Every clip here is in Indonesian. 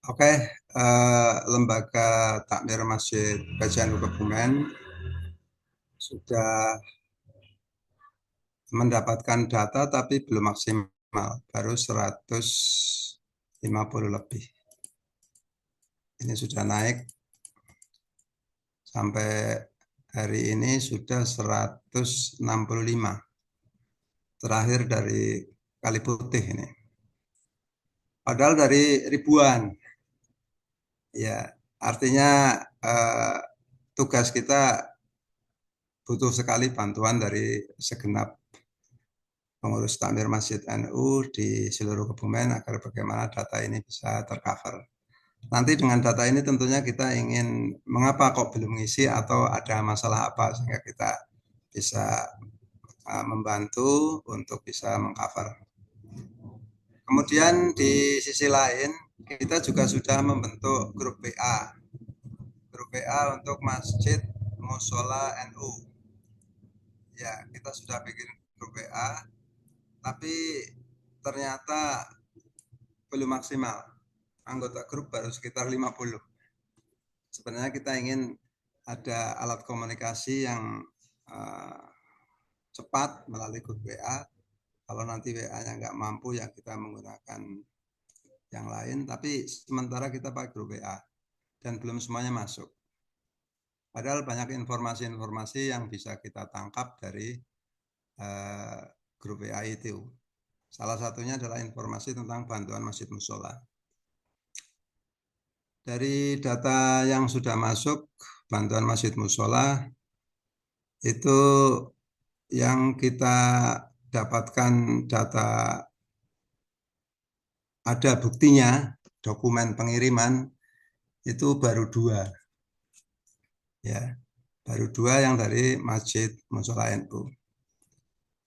Oke, Lembaga Takmir Masjid Pajanu Kebumen sudah mendapatkan data tapi belum maksimal, baru 150 lebih. Ini sudah naik sampai hari ini sudah 165. Terakhir dari Kali Putih ini. Padahal dari ribuan. Ya, artinya eh, tugas kita butuh sekali bantuan dari segenap pengurus takmir Masjid NU di seluruh Kebumen agar bagaimana data ini bisa tercover. Nanti dengan data ini tentunya kita ingin mengapa kok belum ngisi atau ada masalah apa sehingga kita bisa membantu untuk bisa mengcover. Kemudian di sisi lain kita juga sudah membentuk grup WA, grup WA untuk Masjid Musola NU. Ya, kita sudah bikin grup WA, tapi ternyata belum maksimal. Anggota grup baru sekitar 50. Sebenarnya kita ingin ada alat komunikasi yang uh, cepat melalui grup WA. Kalau nanti WA-nya nggak mampu ya kita menggunakan yang lain. Tapi sementara kita pakai grup WA dan belum semuanya masuk. Padahal banyak informasi-informasi yang bisa kita tangkap dari uh, grup WA itu. Salah satunya adalah informasi tentang bantuan masjid musola. Dari data yang sudah masuk, bantuan masjid musola itu yang kita dapatkan data ada buktinya, dokumen pengiriman itu baru dua, ya, baru dua yang dari Masjid Musola NU.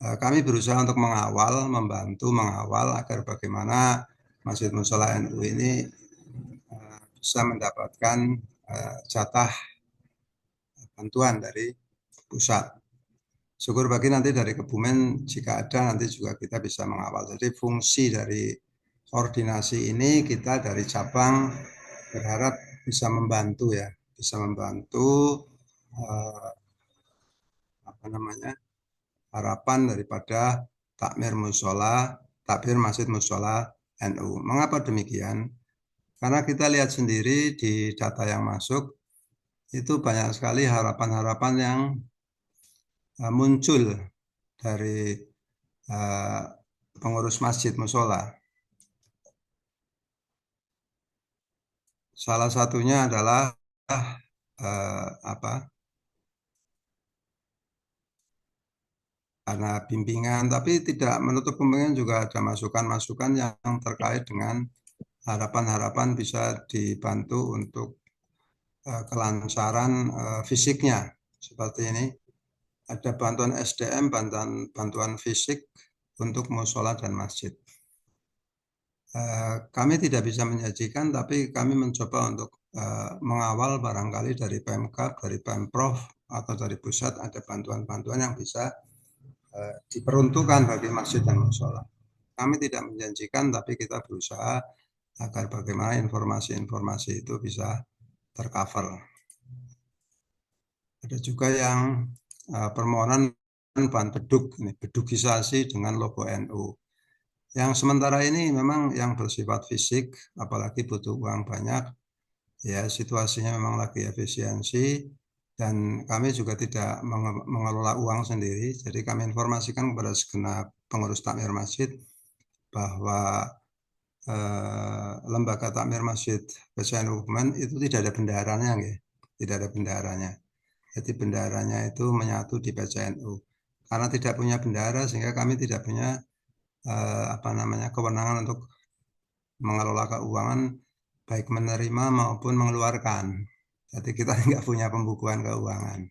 Kami berusaha untuk mengawal, membantu mengawal agar bagaimana Masjid Musola NU ini bisa mendapatkan jatah bantuan dari pusat. Syukur bagi nanti dari Kebumen jika ada nanti juga kita bisa mengawal. Jadi fungsi dari koordinasi ini kita dari cabang berharap bisa membantu ya, bisa membantu eh, apa namanya harapan daripada takmir musola, takmir masjid musola NU. Mengapa demikian? Karena kita lihat sendiri di data yang masuk itu banyak sekali harapan-harapan yang muncul dari uh, pengurus masjid musola. Salah satunya adalah apa? Karena bimbingan, tapi tidak menutup kemungkinan juga ada masukan-masukan yang terkait dengan harapan-harapan bisa dibantu untuk kelancaran fisiknya. Seperti ini, ada bantuan SDM, bantuan fisik untuk musola dan masjid. Kami tidak bisa menyajikan, tapi kami mencoba untuk mengawal barangkali dari Pemkab, dari Pemprov, atau dari pusat ada bantuan-bantuan yang bisa diperuntukkan bagi masjid dan musola. Kami tidak menjanjikan, tapi kita berusaha agar bagaimana informasi-informasi itu bisa tercover. Ada juga yang permohonan bahan beduk, ini bedukisasi dengan logo NU. Yang sementara ini memang yang bersifat fisik, apalagi butuh uang banyak, ya situasinya memang lagi efisiensi, dan kami juga tidak mengelola uang sendiri, jadi kami informasikan kepada segenap pengurus takmir masjid bahwa lembaga takmir masjid PCNU Kebumen itu tidak ada bendaharanya, tidak ada bendaharanya. Jadi bendaharanya itu menyatu di PCNU. Karena tidak punya bendahara sehingga kami tidak punya apa namanya kewenangan untuk mengelola keuangan baik menerima maupun mengeluarkan. Jadi kita tidak punya pembukuan keuangan.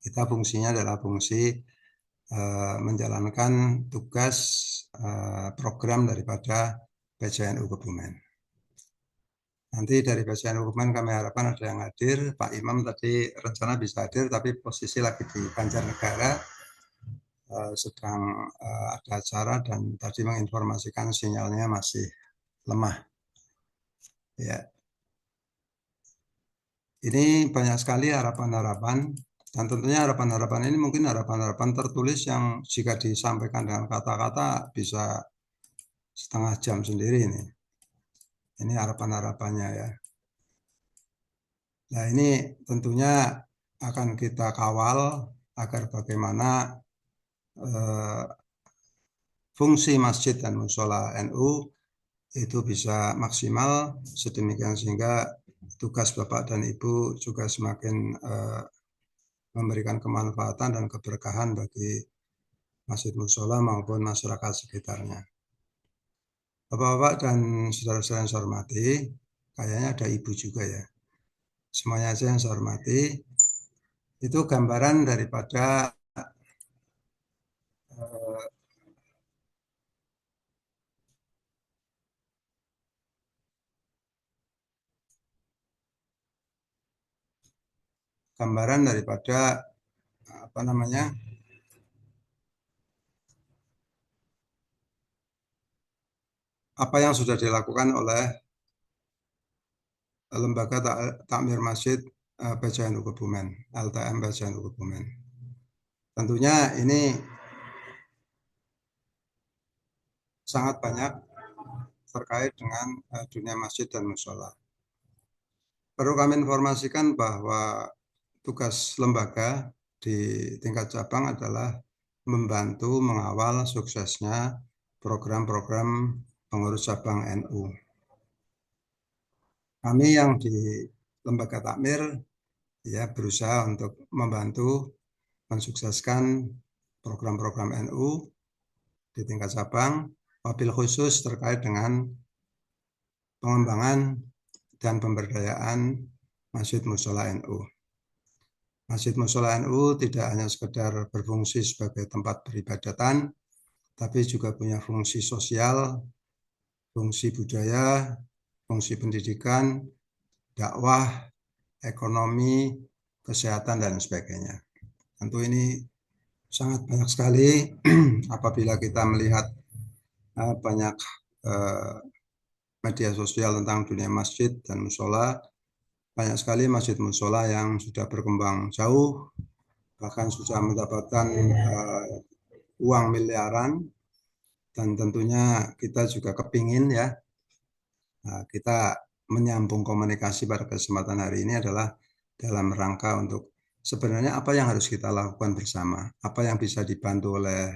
Kita fungsinya adalah fungsi menjalankan tugas program daripada PCNU Kebumen. Nanti dari PCNU Kebumen kami harapkan ada yang hadir. Pak Imam tadi rencana bisa hadir, tapi posisi lagi di Banjarnegara, sedang ada acara dan tadi menginformasikan sinyalnya masih lemah. Ya, ini banyak sekali harapan-harapan dan tentunya harapan-harapan ini mungkin harapan-harapan tertulis yang jika disampaikan dengan kata-kata bisa setengah jam sendiri ini. Ini harapan-harapannya ya. Nah, ini tentunya akan kita kawal agar bagaimana eh, fungsi masjid dan musola NU itu bisa maksimal sedemikian sehingga tugas Bapak dan Ibu juga semakin memberikan kemanfaatan dan keberkahan bagi masjid musola maupun masyarakat sekitarnya. Bapak-bapak dan saudara-saudara yang saya hormati, kayaknya ada ibu juga ya. Semuanya aja yang saya hormati, itu gambaran daripada eh, gambaran daripada apa namanya apa yang sudah dilakukan oleh Lembaga Takmir Masjid PCNU Kebumen, LTM PCNU Kebumen. Tentunya ini sangat banyak terkait dengan dunia masjid dan musola. Perlu kami informasikan bahwa tugas lembaga di tingkat cabang adalah membantu mengawal suksesnya program-program pengurus cabang NU. Kami yang di lembaga takmir ya berusaha untuk membantu mensukseskan program-program NU di tingkat cabang, wabil khusus terkait dengan pengembangan dan pemberdayaan Masjid Mushola NU. Masjid Mushola NU tidak hanya sekedar berfungsi sebagai tempat peribadatan, tapi juga punya fungsi sosial, fungsi budaya, fungsi pendidikan, dakwah, ekonomi, kesehatan, dan sebagainya. Tentu ini sangat banyak sekali apabila kita melihat banyak eh, media sosial tentang dunia masjid dan musola. Banyak sekali masjid musola yang sudah berkembang jauh, bahkan sudah mendapatkan uang miliaran, dan tentunya kita juga kepingin ya, kita menyambung komunikasi pada kesempatan hari ini adalah dalam rangka untuk sebenarnya apa yang harus kita lakukan bersama, apa yang bisa dibantu oleh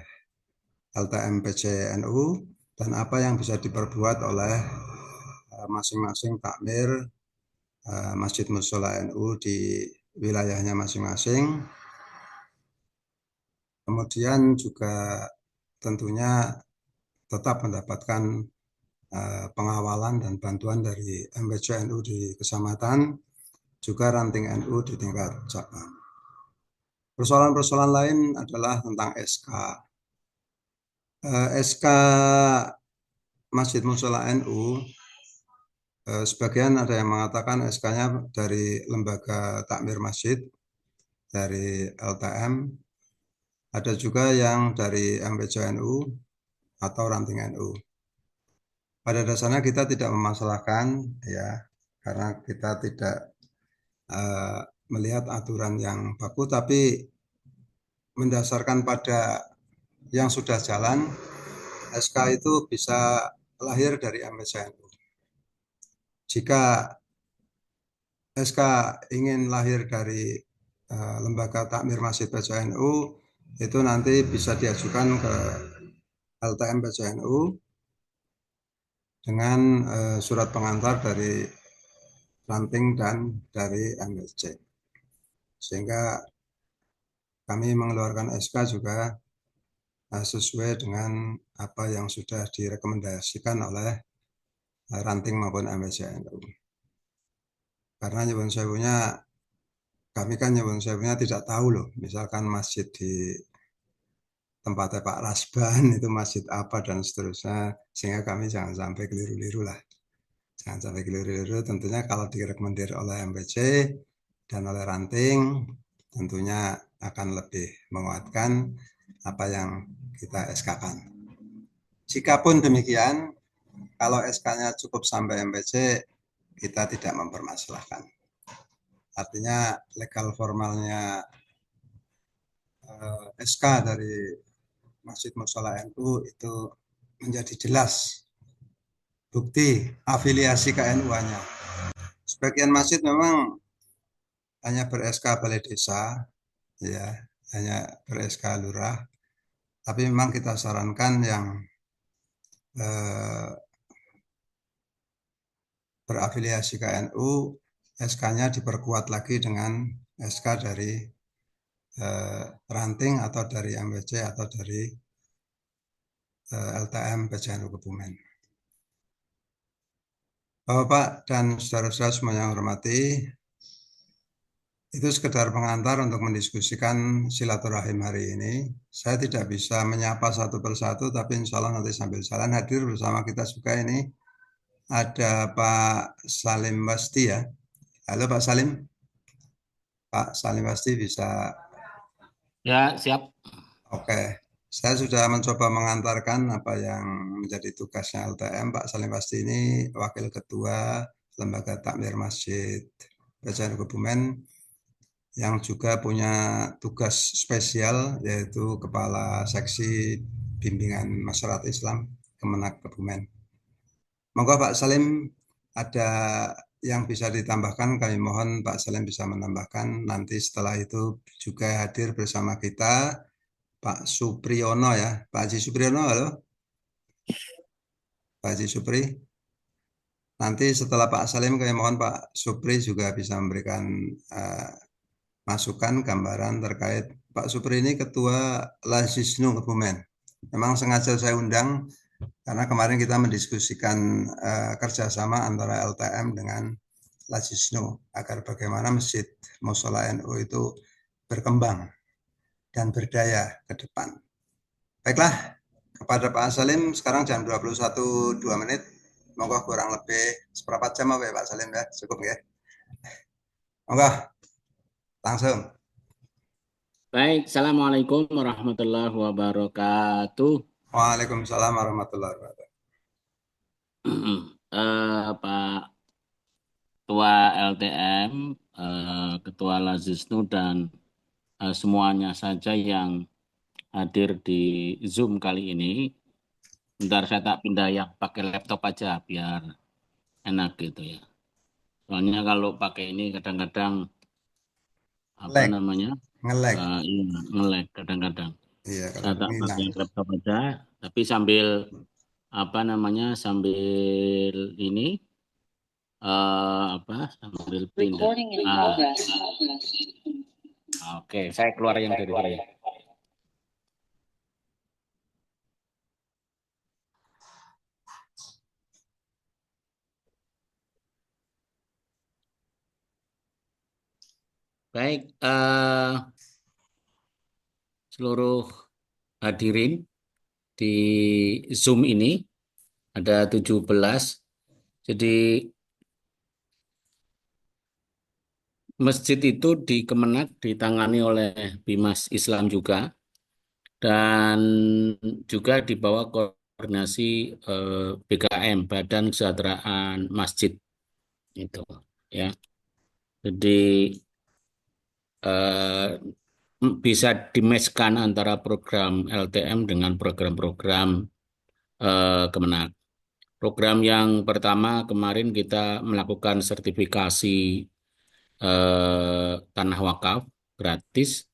LTM PCNU, dan apa yang bisa diperbuat oleh masing-masing takmir Masjid Mushola NU di wilayahnya masing-masing. Kemudian juga tentunya tetap mendapatkan pengawalan dan bantuan dari MPC NU di kecamatan, juga ranting NU di tingkat cabang. Persoalan-persoalan lain adalah tentang SK. SK Masjid Mushola NU, sebagian ada yang mengatakan SK-nya dari Lembaga Takmir Masjid, dari LTM, ada juga yang dari MPC NU atau ranting NU. Pada dasarnya kita tidak memasalahkan ya, karena kita tidak uh, melihat aturan yang baku, tapi mendasarkan pada yang sudah jalan, SK itu bisa lahir dari MPCNU. Jika SK ingin lahir dari Lembaga Takmir Masjid PCNU, itu nanti bisa diajukan ke LTM PCNU dengan surat pengantar dari ranting dan dari MSC. Sehingga kami mengeluarkan SK juga sesuai dengan apa yang sudah direkomendasikan oleh ranting maupun MSCNU. Karena nyebun sewunya, kami kan nyebun sewunya tidak tahu loh, misalkan masjid di tempatnya Pak Rasban itu masjid apa dan seterusnya, sehingga kami jangan sampai keliru-keliru lah. Jangan sampai keliru-keliru, tentunya kalau direkomendasi oleh MPC dan oleh ranting, tentunya akan lebih menguatkan apa yang kita SK-kan. Jikapun demikian, kalau SK-nya cukup sampai MPC, kita tidak mempermasalahkan. Artinya legal formalnya SK dari Masjid Mushola NU itu menjadi jelas bukti afiliasi KNU-nya. Sebagian masjid memang hanya ber-SK balai desa, ya, hanya ber-SK lurah, tapi memang kita sarankan yang berafiliasi KNU, SK-nya diperkuat lagi dengan SK dari ranting atau dari MWC atau dari LTM PCNU Kebumen. Bapak dan saudara-saudara semua yang hormati, itu sekedar pengantar untuk mendiskusikan silaturahim hari ini. Saya tidak bisa menyapa satu persatu, tapi insya Allah nanti sambil jalan hadir bersama kita juga ini ada Pak Salim Wasti ya. Halo Pak Salim. Pak Salim Wasti bisa. Ya, siap. Oke. Saya sudah mencoba mengantarkan apa yang menjadi tugasnya LTM. Pak Salim Wasti ini Wakil Ketua Lembaga Takmir Masjid PCNU Kebumen yang juga punya tugas spesial yaitu Kepala Seksi Bimbingan Masyarakat Islam Kemenak Kebumen. Monggo Pak Salim ada yang bisa ditambahkan, kami mohon Pak Salim bisa menambahkan. Nanti setelah itu juga hadir bersama kita Pak Supriyono ya. Pak Haji Supriyono, halo. Pak Haji Supri. Nanti setelah Pak Salim kami mohon Pak Supri juga bisa memberikan masukan, gambaran terkait Pak Supri ini Ketua Lazisnu Kebumen. Memang sengaja saya undang karena kemarin kita mendiskusikan kerjasama antara LTM dengan Lazisnu agar bagaimana Masjid Mushola NU itu berkembang dan berdaya ke depan. Baiklah, kepada Pak Salim sekarang jam 21.02. Monggo kurang lebih seperempat jam apa ya Pak Salim ya, cukup ya. Monggo, langsung. Baik, Assalamualaikum warahmatullahi wabarakatuh. Waalaikumsalam warahmatullahi wabarakatuh. Pak Ketua LTM, Ketua Lazisnu, dan semuanya saja yang hadir di Zoom kali ini. Bentar saya tak pindah yang pakai laptop aja biar enak gitu ya. Soalnya kalau pakai ini kadang-kadang apa Ngelag, namanya ngelag. iya, nge-lag kadang-kadang. Iya, kalau Saya tak hilang. pakai laptop aja, tapi sambil apa namanya ini apa sambil pindah. Oke, saya keluar yang dari sini. Baik, seluruh hadirin di Zoom ini ada 17. Jadi masjid itu di Kemenak ditangani oleh Bimas Islam juga, dan juga di bawah koordinasi BKM Badan Kesejahteraan Masjid itu ya. Jadi bisa dimeskan antara program LTM dengan program-program Kemenak. Program yang pertama kemarin kita melakukan sertifikasi tanah wakaf gratis.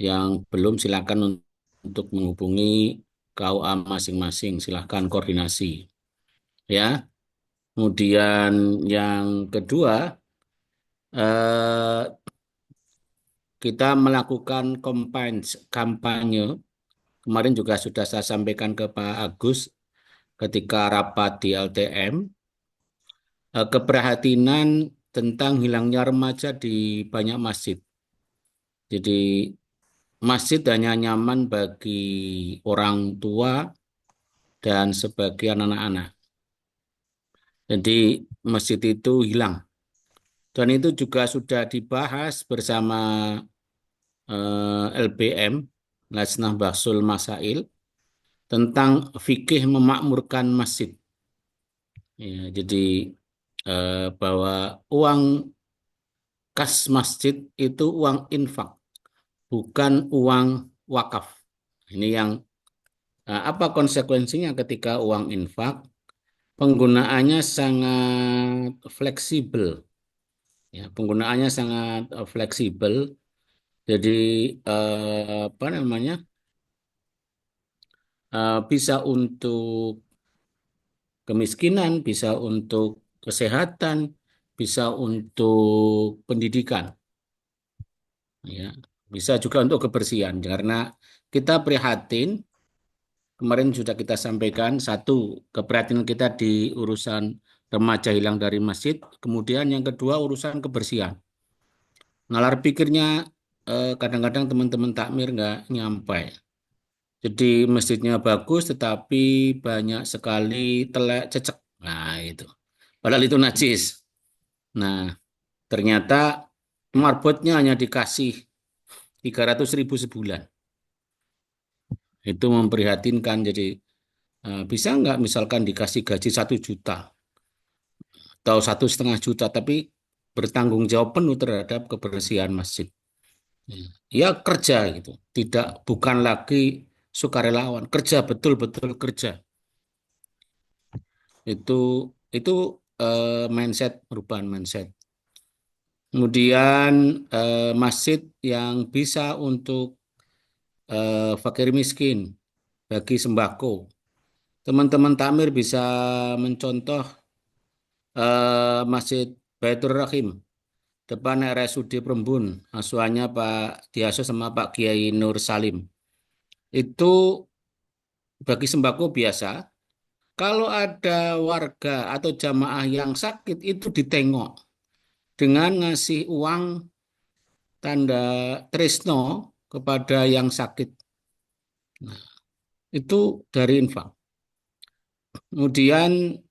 Yang belum silakan untuk menghubungi KUA masing-masing, silakan koordinasi ya. Kemudian yang kedua, eh, kita melakukan kampanye. Kemarin juga sudah saya sampaikan ke Pak Agus ketika rapat di LTM, keprihatinan tentang hilangnya remaja di banyak masjid. Jadi masjid hanya nyaman bagi orang tua dan sebagian anak-anak. Jadi masjid itu hilang. Dan itu juga sudah dibahas bersama LBM, Lajnah Bahsul Masail, tentang fikih memakmurkan masjid. Ya, jadi bahwa uang kas masjid itu uang infak, bukan uang wakaf. Ini yang apa konsekuensinya ketika uang infak? Penggunaannya sangat fleksibel, ya, penggunaannya sangat fleksibel. Jadi apa namanya? Bisa untuk kemiskinan, bisa untuk kesehatan, bisa untuk pendidikan, ya, bisa juga untuk kebersihan. Karena kita prihatin, kemarin sudah kita sampaikan, satu, keprihatinan kita di urusan remaja hilang dari masjid, kemudian yang kedua urusan kebersihan. Nalar pikirnya kadang-kadang teman-teman takmir nggak nyampe. Jadi masjidnya bagus, tetapi banyak sekali telek cecek. Nah itu. Padahal itu najis. Nah, ternyata marbotnya hanya dikasih 300.000 sebulan. Itu memprihatinkan. Jadi bisa nggak misalkan dikasih gaji 1 juta atau 1,5 juta, tapi bertanggung jawab penuh terhadap kebersihan masjid. Ya kerja gitu, tidak, bukan lagi sukarelawan, kerja, betul-betul kerja. Itu itu mindset, perubahan mindset. Kemudian masjid yang bisa untuk fakir miskin, bagi sembako. Teman-teman takmir bisa mencontoh Masjid Baitur Rahim depan RSUD Perembun, asuhannya Pak Diaso sama Pak Kiai Nur Salim. Itu bagi sembako biasa. Kalau ada warga atau jamaah yang sakit itu ditengok dengan ngasih uang tanda tresno kepada yang sakit. Nah, itu dari infak. Kemudian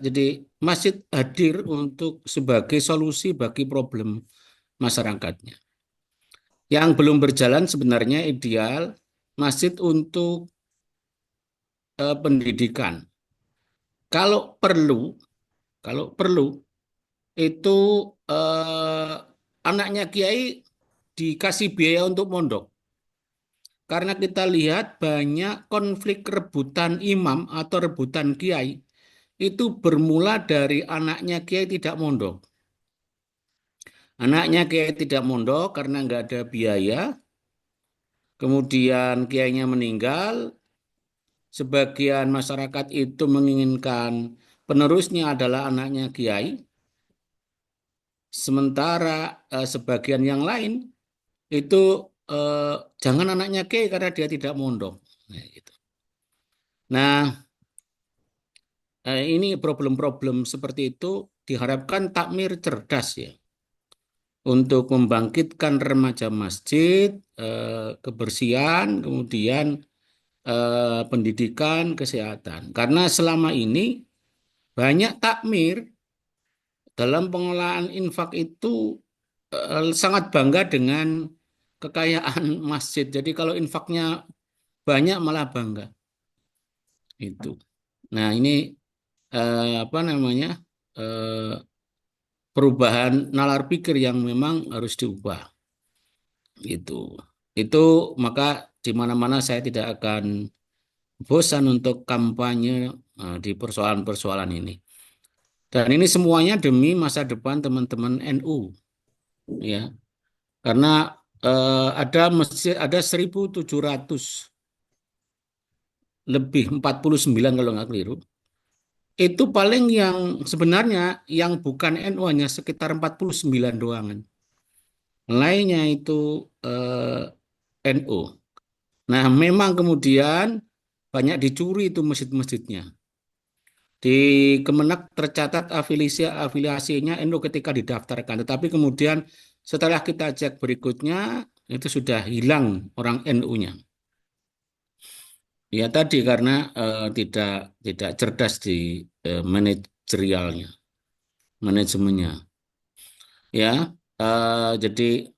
jadi masjid hadir untuk sebagai solusi bagi problem masyarakatnya. Yang belum berjalan sebenarnya ideal masjid untuk pendidikan. Kalau perlu, kalau perlu itu eh, anaknya kiai dikasih biaya untuk mondok. Karena kita lihat banyak konflik rebutan imam atau rebutan kiai itu bermula dari anaknya kiai tidak mondok. Anaknya kiai tidak mondok karena nggak ada biaya, kemudian kiainya meninggal, sebagian masyarakat itu menginginkan penerusnya adalah anaknya kiai, sementara sebagian yang lain itu jangan anaknya kiai karena dia tidak mondok. Nah, gitu. Nah, ini problem-problem seperti itu diharapkan takmir cerdas ya untuk membangkitkan remaja masjid, kebersihan, kemudian pendidikan, kesehatan. Karena selama ini banyak takmir dalam pengelolaan infak itu sangat bangga dengan kekayaan masjid. Jadi kalau infaknya banyak malah bangga. Itu. Nah, ini apa namanya? eh, Perubahan nalar pikir yang memang harus diubah. Itu. Itu maka di mana-mana saya tidak akan bosan untuk kampanye di persoalan-persoalan ini. Dan ini semuanya demi masa depan teman-teman NU, ya. Karena ada masjid, ada 1.700 lebih, 49 kalau nggak keliru. Itu paling yang sebenarnya yang bukan NU hanya sekitar 49 doangan. Lainnya itu NU. Nah, memang kemudian banyak dicuri itu masjid-masjidnya. Di Kemenak tercatat afiliasinya NU ketika didaftarkan, tetapi kemudian setelah kita cek berikutnya itu sudah hilang orang NU-nya. Ya tadi karena tidak tidak cerdas di manajerialnya, manajemennya. Ya, jadi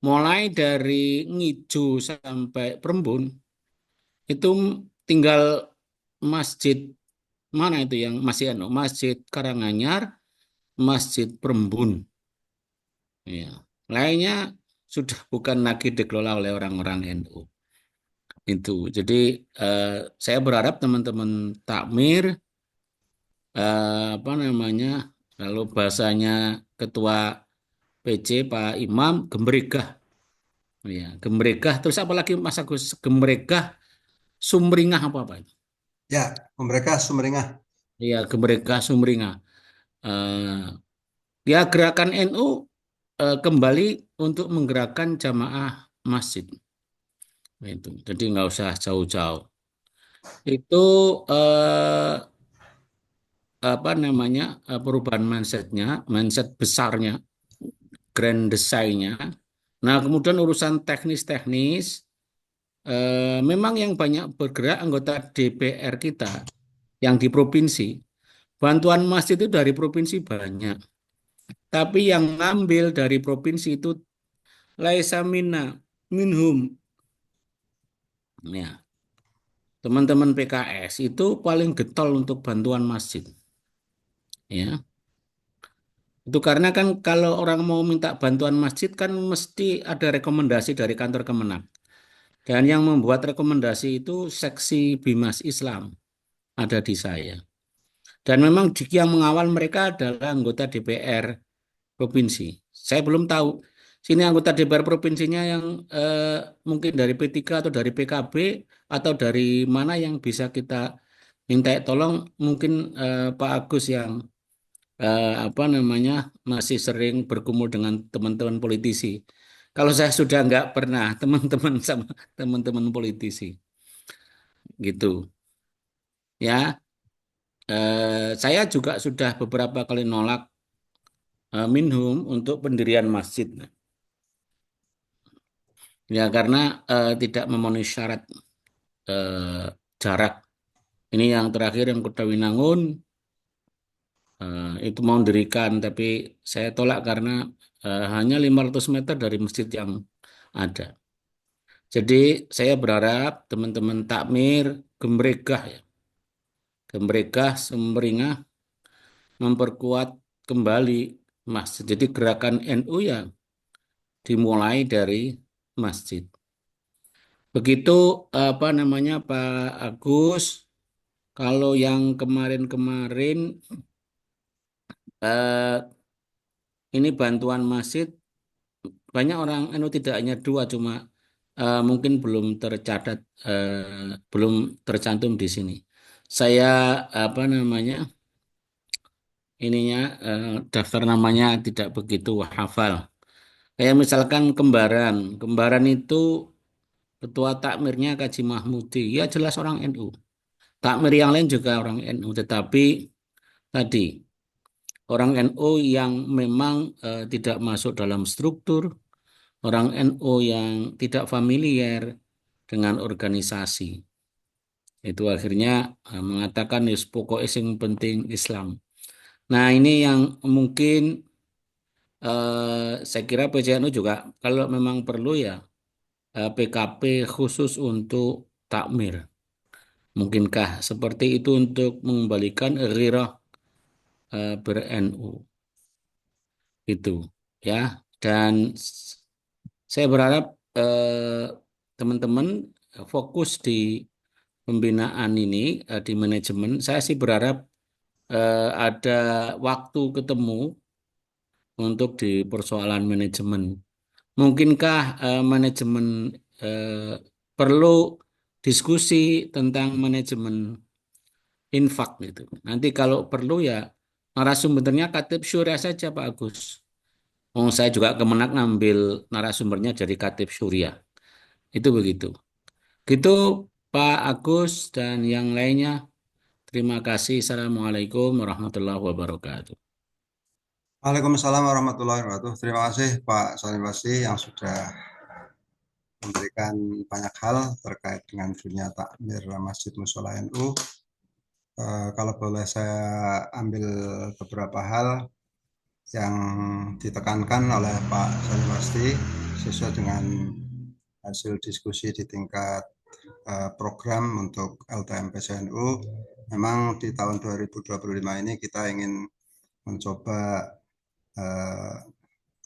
mulai dari Ngijo sampai Perembun itu tinggal masjid mana itu yang masih Masjid Karanganyar, Masjid Perembun. Ya. Lainnya sudah bukan lagi dikelola oleh orang-orang NU. Itu. Jadi eh, saya berharap teman-teman takmir apa namanya kalau bahasanya ketua PC Pak Imam gembrigah ya gembrigah terus apalagi Mas Agus gembrigah sumringah apa itu Ya, mereka Sumringah. ya gembrigah sumringah eh, ya gerakan NU kembali untuk menggerakkan jamaah masjid itu jadi nggak usah jauh-jauh itu eh, apa namanya perubahan mindset besarnya grand design-nya. Nah, kemudian urusan teknis-teknis, memang yang banyak bergerak anggota DPR kita yang di provinsi. Bantuan masjid itu dari provinsi banyak. Tapi yang ngambil dari provinsi itu laisa minna, minhum. Ya, teman-teman PKS itu paling getol untuk bantuan masjid. Ya, itu karena kan kalau orang mau minta bantuan masjid kan mesti ada rekomendasi dari kantor Kemenang. Dan yang membuat rekomendasi itu seksi Bimas Islam ada di saya. Dan memang yang mengawal mereka adalah anggota DPR provinsi. Saya belum tahu. Sini anggota DPR provinsinya yang mungkin dari P3 atau dari PKB atau dari mana yang bisa kita minta tolong mungkin Pak Agus yang apa namanya masih sering berkumpul dengan teman-teman politisi. Kalau saya sudah nggak pernah teman-teman sama teman-teman politisi gitu ya. Saya juga sudah beberapa kali nolak minhum untuk pendirian masjid ya karena tidak memenuhi syarat eh, jarak. Ini yang terakhir yang Kota Winangun itu mau dirikan tapi saya tolak karena hanya 500 meter dari masjid yang ada. Jadi saya berharap teman-teman takmir Gembregah ya, Gembregah Sumringah memperkuat kembali masjid. Jadi gerakan NU ya dimulai dari masjid. Begitu apa namanya Pak Agus, kalau yang kemarin-kemarin eh, ini bantuan masjid banyak orang NU tidak hanya dua cuma mungkin belum tercatat belum tercantum di sini. Saya apa namanya ininya daftar namanya tidak begitu hafal. Kayak misalkan Kembaran, Kembaran itu ketua takmirnya Kaji Mahmudi, ya jelas orang NU. Takmir yang lain juga orang NU, tetapi tadi orang NU yang memang tidak masuk dalam struktur, orang NU yang tidak familiar dengan organisasi. Itu akhirnya mengatakan pokoknya yang penting Islam. Nah ini yang mungkin saya kira PCNU juga kalau memang perlu ya PKP khusus untuk takmir. Mungkinkah seperti itu untuk mengembalikan ghirah ber-NU itu ya. Dan saya berharap eh, teman-teman fokus di pembinaan ini di manajemen. Saya sih berharap ada waktu ketemu untuk di persoalan manajemen. Mungkinkah manajemen eh, perlu diskusi tentang manajemen infak gitu. Nanti kalau perlu ya narasumbernya Katib Syuriah saja Pak Agus. Oh, saya juga kemenak ngambil narasumbernya jadi Katib Syuriah. Itu begitu. Gitu Pak Agus dan yang lainnya. Terima kasih. Assalamualaikum warahmatullahi wabarakatuh. Waalaikumsalam warahmatullahi wabarakatuh. Terima kasih Pak Salim Basri yang sudah memberikan banyak hal terkait dengan dunia takmir Masjid Mushola NU. Kalau boleh saya ambil beberapa hal yang ditekankan oleh Pak Salim Basri sesuai dengan hasil diskusi di tingkat program untuk LTM PCNU. memang di tahun 2025 ini kita ingin mencoba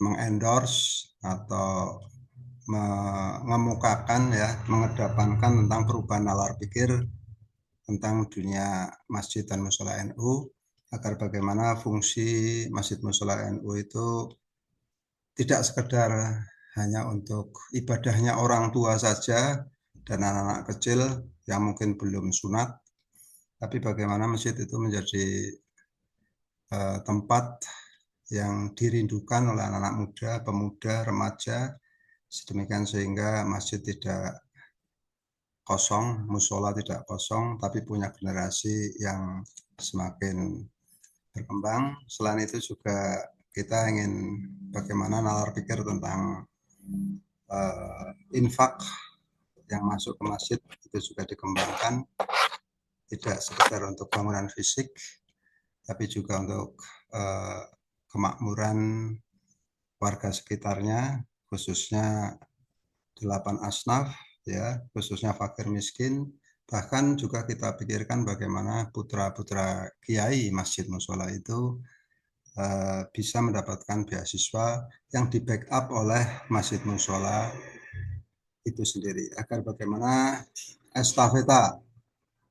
mengendorse atau mengemukakan ya, mengedepankan tentang perubahan nalar pikir tentang dunia masjid dan mushola NU, agar bagaimana fungsi masjid mushola NU itu tidak sekedar hanya untuk ibadahnya orang tua saja dan anak-anak kecil yang mungkin belum sunat, tapi bagaimana masjid itu menjadi tempat yang dirindukan oleh anak-anak muda, pemuda, remaja, sedemikian sehingga masjid tidak kosong, musola tidak kosong, tapi punya generasi yang semakin berkembang. Selain itu juga kita ingin bagaimana nalar pikir tentang infak yang masuk ke masjid itu juga dikembangkan, tidak sekedar untuk bangunan fisik, tapi juga untuk kemakmuran warga sekitarnya, khususnya 8 asnaf, ya, khususnya fakir miskin. Bahkan juga kita pikirkan bagaimana putra-putra kiai masjid musola itu bisa mendapatkan beasiswa yang di backup oleh masjid musola itu sendiri, agar bagaimana estafeta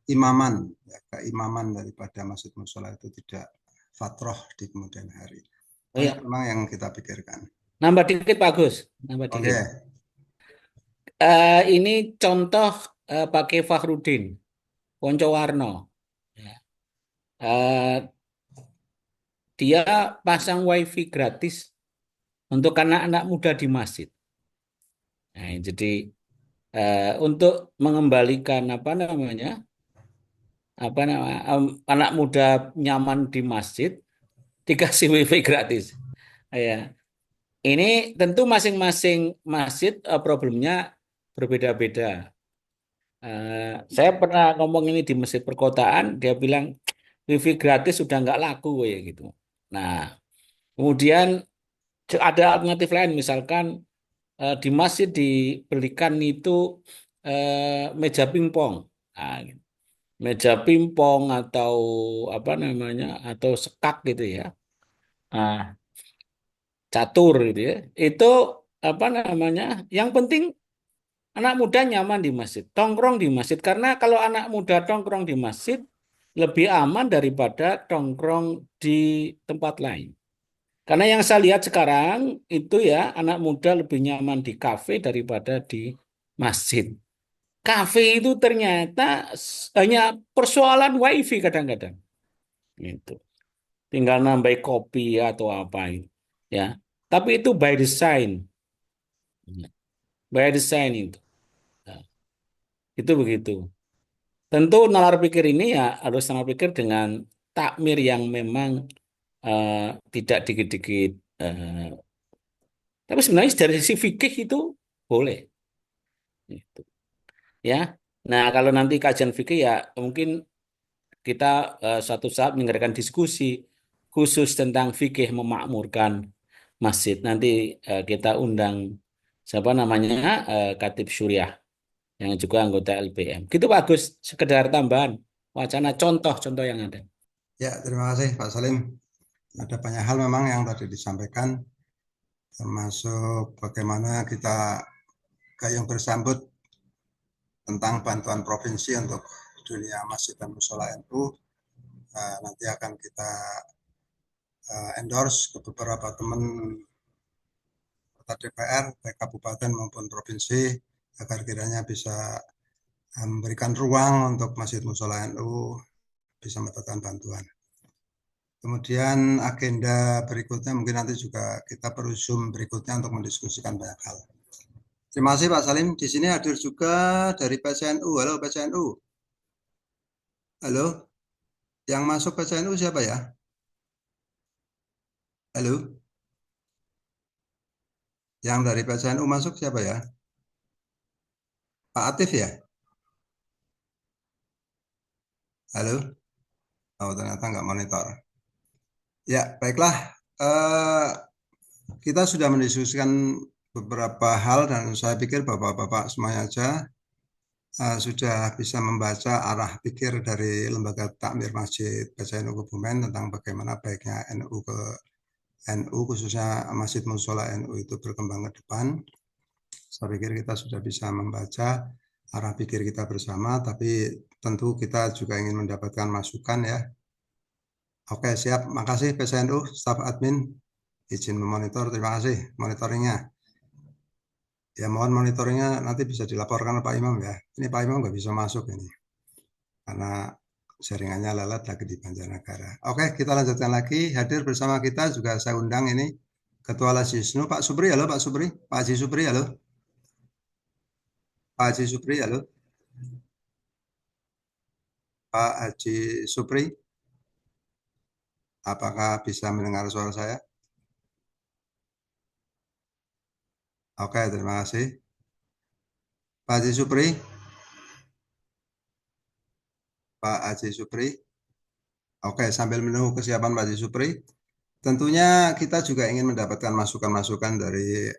imaman, ya, keimaman daripada masjid musola itu tidak fatroh di kemudian hari. Oh ya, Banyak memang yang kita pikirkan. nambah dikit Pak Gus, nambah Oke, dikit. Ini contoh Pak Kiai Fakhrudin, Poncowarno. Ya. Eh, dia pasang wifi gratis untuk anak-anak muda di masjid. Nah, jadi untuk mengembalikan anak muda nyaman di masjid dikasih wifi gratis. Ya, ini tentu masing-masing masjid problemnya berbeda-beda. Saya pernah ngomong ini di masjid perkotaan, dia bilang wifi gratis sudah nggak laku ya gitu. Nah, kemudian ada alternatif lain, misalkan di masjid dibelikan itu meja pingpong. Nah, gitu. Meja pingpong atau apa namanya atau sekak gitu ya. Nah, catur gitu ya. Itu apa namanya? Yang penting anak muda nyaman di masjid, tongkrong di masjid. Karena kalau anak muda tongkrong di masjid lebih aman daripada tongkrong di tempat lain. Karena yang saya lihat sekarang itu ya anak muda lebih nyaman di kafe daripada di masjid. Kafe itu ternyata hanya persoalan wifi kadang-kadang. Gitu. Tinggal nambah kopi atau apa itu. Ya. Tapi itu by design. By design itu. Nah, itu begitu. Tentu nalar pikir ini ya harus nalar pikir dengan takmir yang memang eh, tidak dikit-dikit. Tapi sebenarnya dari sisi fikih itu boleh. Gitu. Ya. Nah, kalau nanti kajian fikih ya mungkin kita suatu saat mendengarkan diskusi khusus tentang fikih memakmurkan masjid. Nanti kita undang siapa namanya Khatib Syuriah yang juga anggota LPM. Gitu bagus, sekedar tambahan wacana contoh-contoh yang ada. ya, terima kasih Pak Salim. Ada banyak hal memang yang tadi disampaikan, termasuk bagaimana kita gayung bersambut tentang bantuan provinsi untuk dunia masjid dan musola NU. Nanti akan kita endorse ke beberapa teman kota DPR, baik kabupaten maupun provinsi, agar kiranya bisa memberikan ruang untuk masjid musola NU bisa mendapatkan bantuan. Kemudian agenda berikutnya mungkin nanti juga kita perlu Zoom berikutnya untuk mendiskusikan banyak hal. Terima kasih Pak Salim. Di sini hadir juga dari PCNU. Halo PCNU. Halo. Yang masuk PCNU siapa ya? Halo. Yang dari PCNU masuk siapa ya? Pak Atif ya? Halo. Oh, ternyata nggak monitor. Ya, baiklah. Eh, kita sudah mendiskusikan beberapa hal dan saya pikir Bapak-Bapak semuanya aja sudah bisa membaca arah pikir dari Lembaga Takmir Masjid PCNU Kebumen tentang bagaimana baiknya NU ke NU, khususnya Masjid Musola NU itu berkembang ke depan. Saya pikir kita sudah bisa membaca arah pikir kita bersama, tapi tentu kita juga ingin mendapatkan masukan ya. Oke, siap. Makasih PCNU, staf admin. Izin memonitor, terima kasih monitoringnya. Ya mohon monitoringnya nanti bisa dilaporkan Pak Imam ya. Ini Pak Imam nggak bisa masuk ini karena jaringannya lelet lagi di Banjarnegara. Oke, kita lanjutkan lagi. Hadir bersama kita juga saya undang ini Ketua Lasisnu Pak Supri. Halo Pak Supri. Pak Haji Supri, halo. Pak Haji Supri, halo. Pak Haji Supri, apakah bisa mendengar suara saya? Oke, terima kasih. Pak Haji Supri, Pak Haji Supri. Oke, sambil menunggu kesiapan Pak Haji Supri, tentunya kita juga ingin mendapatkan masukan-masukan dari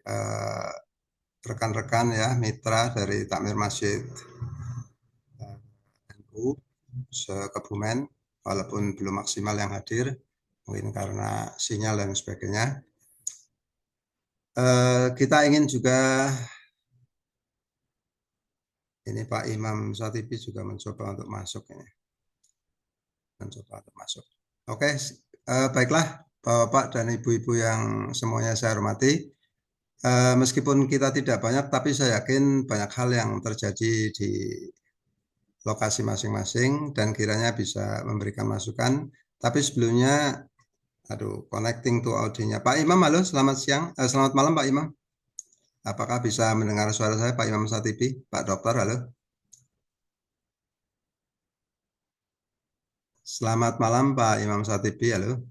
rekan-rekan ya, mitra dari Takmir Masjid NU se-Kebumen, walaupun belum maksimal yang hadir, mungkin karena sinyal dan sebagainya. Kita ingin juga, ini Pak Imam Satibi juga mencoba untuk masuk ini. Mencoba untuk masuk. Oke, baiklah Bapak dan Ibu-Ibu yang semuanya saya hormati. Meskipun kita tidak banyak, tapi saya yakin banyak hal yang terjadi di lokasi masing-masing dan kiranya bisa memberikan masukan. Tapi sebelumnya, aduh, connecting to audionya. Pak Imam, halo, selamat siang, selamat malam Pak Imam. Apakah bisa mendengar suara saya Pak Imam Satibi? Pak Dokter, halo. Selamat malam Pak Imam Satibi, halo.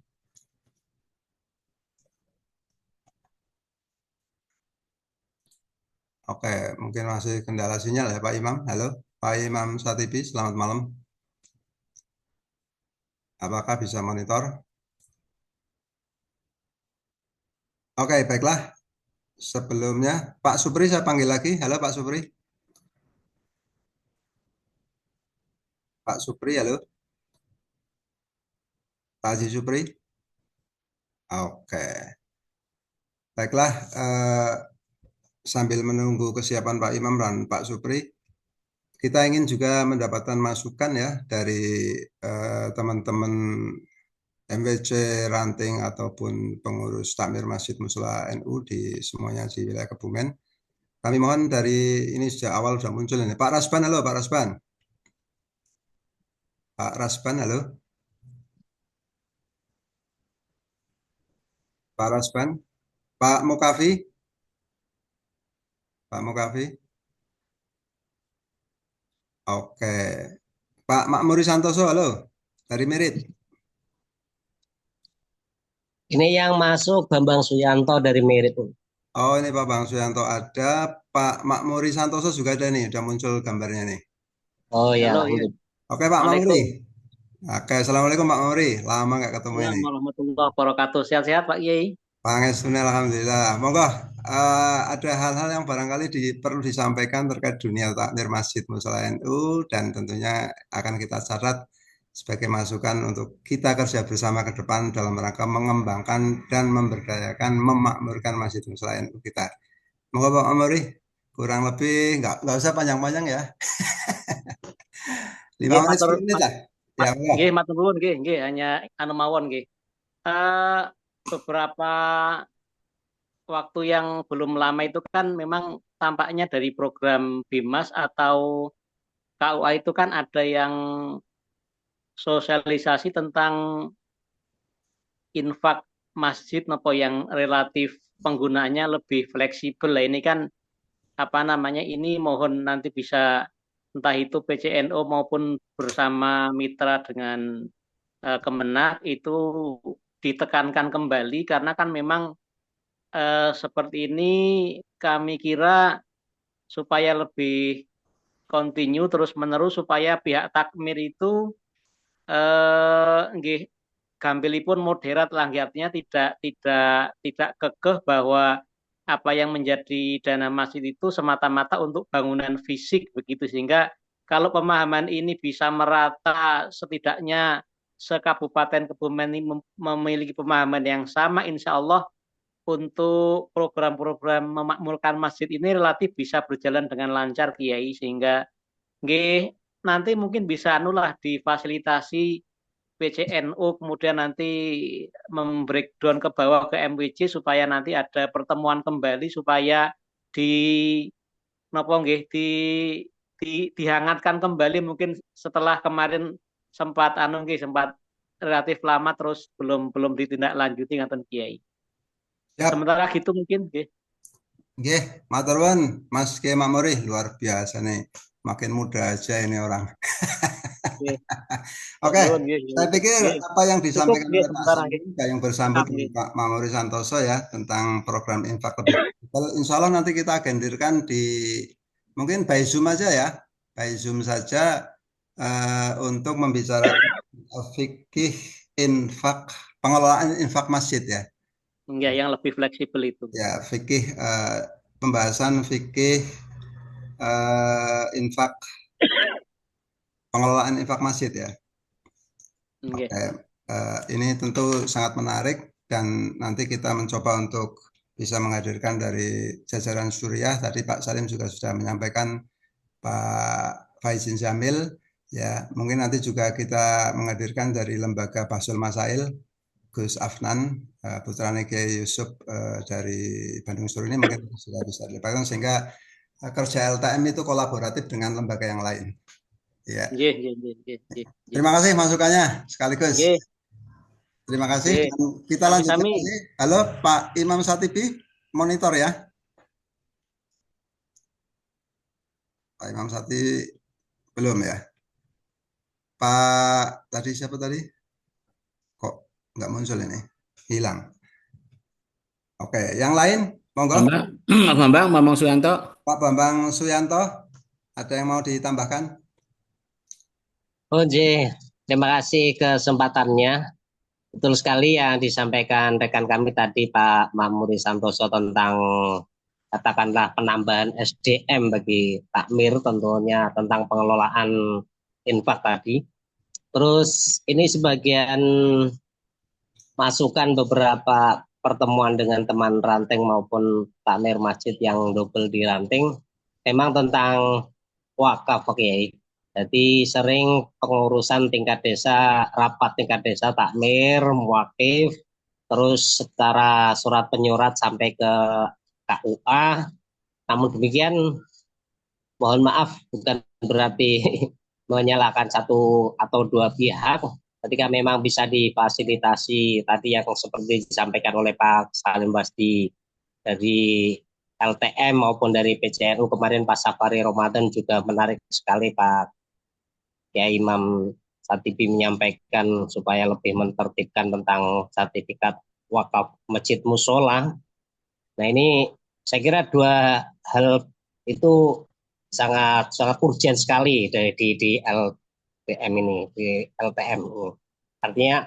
Oke, mungkin masih kendala sinyal ya Pak Imam. Halo, Pak Imam Satibi, selamat malam. Apakah bisa monitor? Oke, baiklah. Sebelumnya, Pak Supri saya panggil lagi. Halo Pak Supri. Pak Supri, halo. Pak Haji Supri. Oke, baiklah. Sambil menunggu kesiapan Pak Imam dan Pak Supri, kita ingin juga mendapatkan masukan ya dari teman-teman MWC ranting ataupun pengurus takmir Masjid Mushola NU di semuanya di wilayah Kebumen. Kami mohon dari ini sejak awal sudah muncul ini. Pak Rasban, halo Pak Rasban. Pak Rasban, halo. Pak Rasban. Pak Mukafi. Pak Mukafi. Oke. Pak Makmuri Santoso, halo. Dari Merit. Ini yang masuk Bambang Suyanto dari Merit. Oh ini Pak Bang Suyanto ada. Pak Makmuri Santoso juga ada nih. Udah muncul gambarnya nih. Oh ya, Halo, ya. alhamdulillah. Oke Pak Makmuri. Assalamualaikum. Oke, Assalamualaikum Pak Makmuri. Lama nggak ketemu ini. Assalamualaikum warahmatullahi wabarakatuh. Sehat-sehat Pak Kiai? Pangestu, alhamdulillah. Monggo, ada hal-hal yang barangkali perlu disampaikan terkait dunia takmir Masjid Mushola NU dan tentunya akan kita catat sebagai masukan untuk kita kerja bersama ke depan dalam rangka mengembangkan dan memberdayakan, memakmurkan Masjid Mushola NU kita. Monggo Pak Amori, kurang lebih nggak usah panjang-panjang ya. 5 menit 10 menit lah. Ya, nggih, matur nuwun nggih, hanya anu mawon nggih. Beberapa waktu yang belum lama itu kan memang tampaknya dari program BIMAS atau KUA itu kan ada yang sosialisasi tentang infak masjid nopo yang relatif penggunaannya lebih fleksibel. Lah ini kan apa namanya, ini mohon nanti bisa entah itu PCNO maupun bersama mitra dengan Kemenak itu ditekankan kembali karena kan memang seperti ini kami kira supaya lebih continue terus menerus supaya pihak takmir itu nggih gampilipun moderat lah, artinya tidak kekeh bahwa apa yang menjadi dana masjid itu semata-mata untuk bangunan fisik begitu, sehingga kalau pemahaman ini bisa merata, setidaknya sekabupaten Kebumen ini memiliki pemahaman yang sama, insya Allah untuk program-program memakmurkan masjid ini relatif bisa berjalan dengan lancar, Kiai, sehingga nggih, nanti mungkin bisa anulah difasilitasi PCNU, kemudian nanti membreakdown ke bawah ke MWC supaya nanti ada pertemuan kembali supaya di napa nggih dihangatkan kembali, mungkin setelah kemarin sempat sempat relatif lama terus belum ditindaklanjuti ngaten Kiai. Siap. Sementara gitu mungkin nggih. Nggih, matur nuwun Mas Kiai Makmuri, luar biasa nih. Makin muda aja ini orang. Oke, saya pikir apa yang disampaikan oleh Pak Salim yang bersambut dengan Pak Makmuri Santoso ya tentang program infak lebih digital, insya Allah nanti kita agendirkan di mungkin by Zoom aja ya, by Zoom saja untuk membicarakan fikih infak, pengelolaan infak masjid ya. Ya, yang lebih fleksibel itu. Ya, fikih pembahasan fikih infak, pengelolaan infak masjid ya. Oke, ini tentu sangat menarik dan nanti kita mencoba untuk bisa menghadirkan dari jajaran Suriah. Tadi Pak Salim juga sudah menyampaikan, Pak Faizin Jamil, ya mungkin nanti juga kita menghadirkan dari lembaga Bahsul Masail, Gus Afnan, putranya Kiai Yusuf dari Bandung Sur ini mungkin sudah bisa dilakukan sehingga kerja LTM itu kolaboratif dengan lembaga yang lain. Ya. Terima kasih masukannya sekaligus. Terima kasih. Kita lanjutkan lagi. Halo Pak Imam Satibi, monitor ya. Pak Imam Satibi belum ya. Pak tadi siapa tadi? Kok nggak muncul ini? Hilang. Oke, yang lain monggo. Bambang Suyanto. Pak Bambang Suyanto, ada yang mau ditambahkan? Terima kasih kesempatannya. Betul sekali yang disampaikan rekan kami tadi Pak Makmuri Santoso tentang katakanlah penambahan SDM bagi takmir, tentunya tentang pengelolaan infak tadi. Terus ini sebagian masukan beberapa pertemuan dengan teman ranting maupun takmir masjid yang double di ranting memang tentang wakaf, Kiai. Jadi sering pengurusan tingkat desa, rapat tingkat desa, takmir, muwakif, terus secara surat penyurat sampai ke KUA. Namun demikian, mohon maaf, bukan berarti menyalahkan satu atau dua pihak. Ketika memang bisa difasilitasi tadi yang seperti disampaikan oleh Pak Salim Basdi dari LTM maupun dari PCNU kemarin pas Safari Ramadan juga menarik sekali Pak Kiai Imam Satibi menyampaikan supaya lebih mentertibkan tentang sertifikat wakaf masjid musola. Nah ini saya kira dua hal itu sangat urgent sekali di LTM ini, di LTM ini. Artinya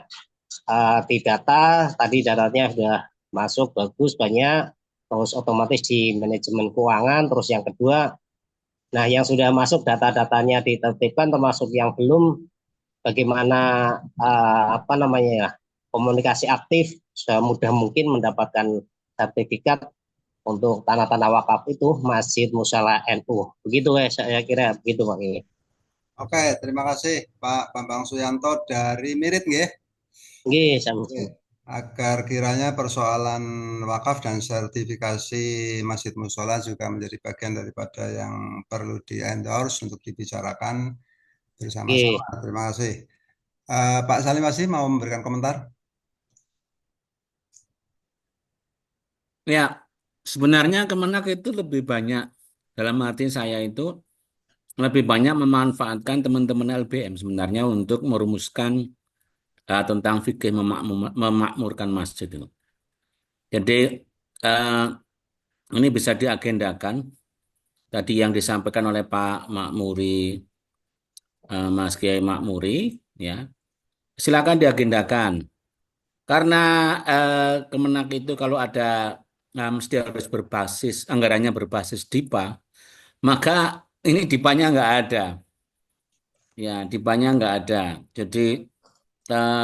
di data tadi datanya sudah masuk bagus banyak, terus otomatis di manajemen keuangan, terus yang kedua, nah yang sudah masuk data-datanya ditertibkan, termasuk yang belum, bagaimana komunikasi aktif semudah mungkin mendapatkan sertifikat untuk tanah-tanah wakaf itu Masjid Musala NU. Begitu saya kira begitu Pak ini. Oke, terima kasih Pak Bambang Suyanto dari Mirit nggih. Nggih, sama-sama. Agar kiranya persoalan wakaf dan sertifikasi Masjid Mushola juga menjadi bagian daripada yang perlu di-endorse untuk dibicarakan bersama-sama. Terima kasih. Pak Salim masih mau memberikan komentar? Ya, sebenarnya Kemenak itu lebih banyak, dalam arti saya itu lebih banyak memanfaatkan teman-teman LBM sebenarnya untuk merumuskan tentang fikih memakmurkan masjid itu. Jadi ini bisa diagendakan tadi yang disampaikan oleh Pak Makmuri, Mas Kiai Makmuri, ya silakan diagendakan. Karena Kemenak itu kalau ada mesti harus berbasis anggarannya berbasis DIPA, maka ini DIPA-nya nggak ada. Ya, dipanya nggak ada. Jadi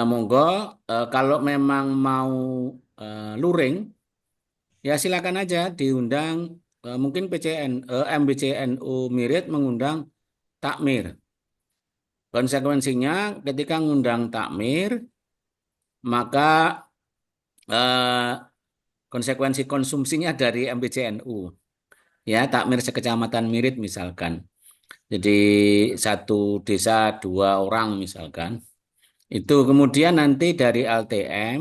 monggo kalau memang mau luring, ya silakan aja diundang. Mungkin MBCNU Mirit mengundang takmir. Konsekuensinya ketika ngundang takmir, maka eh, konsekuensi konsumsinya dari MBCNU. Ya, takmir sekecamatan Mirit misalkan. Jadi satu desa 2 orang misalkan. Itu kemudian nanti dari LTM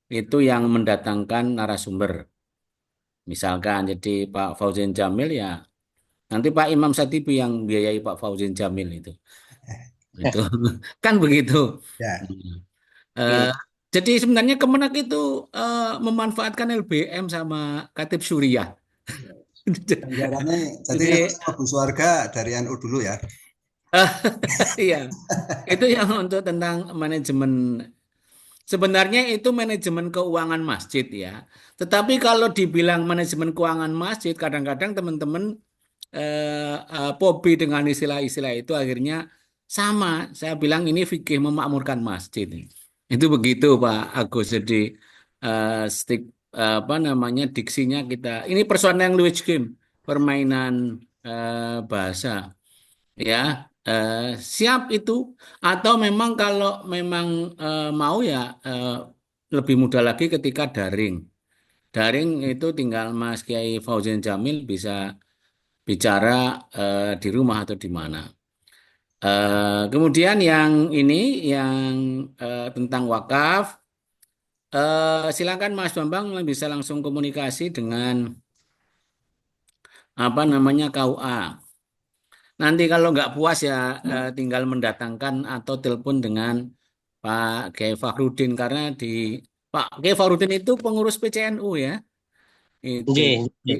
itu yang mendatangkan narasumber. Misalkan jadi Pak Fauzin Jamil ya nanti Pak Imam Satibi yang biayai Pak Fauzin Jamil itu. Itu kan begitu. Ya, Eh, jadi sebenarnya Kemenak itu memanfaatkan LBM sama Katib Suriah. anggarannya jadi Jadi nanti Ibu Suwarga dari NU dulu ya. iya, itu yang untuk tentang manajemen. Sebenarnya itu manajemen keuangan masjid ya. Tetapi kalau dibilang manajemen keuangan masjid, kadang-kadang teman-teman pobi dengan istilah-istilah itu akhirnya sama. Saya bilang ini fikih memakmurkan masjid. Itu begitu Pak Agus. Jadi apa namanya diksinya kita. Ini persoalan language game, permainan bahasa ya. Siap itu atau memang kalau memang mau ya lebih mudah lagi ketika daring. Daring itu tinggal Mas Kiai Fauzin Jamil bisa bicara di rumah atau di mana. Kemudian yang ini yang tentang wakaf, silakan Mas Bambang bisa langsung komunikasi dengan apa namanya KUA. Nanti kalau nggak puas ya tinggal mendatangkan atau telepon dengan Pak Kiai Fakhrudin karena di Pak Kiai Fakhrudin itu pengurus PCNU ya. Itu. Nggih, nggih.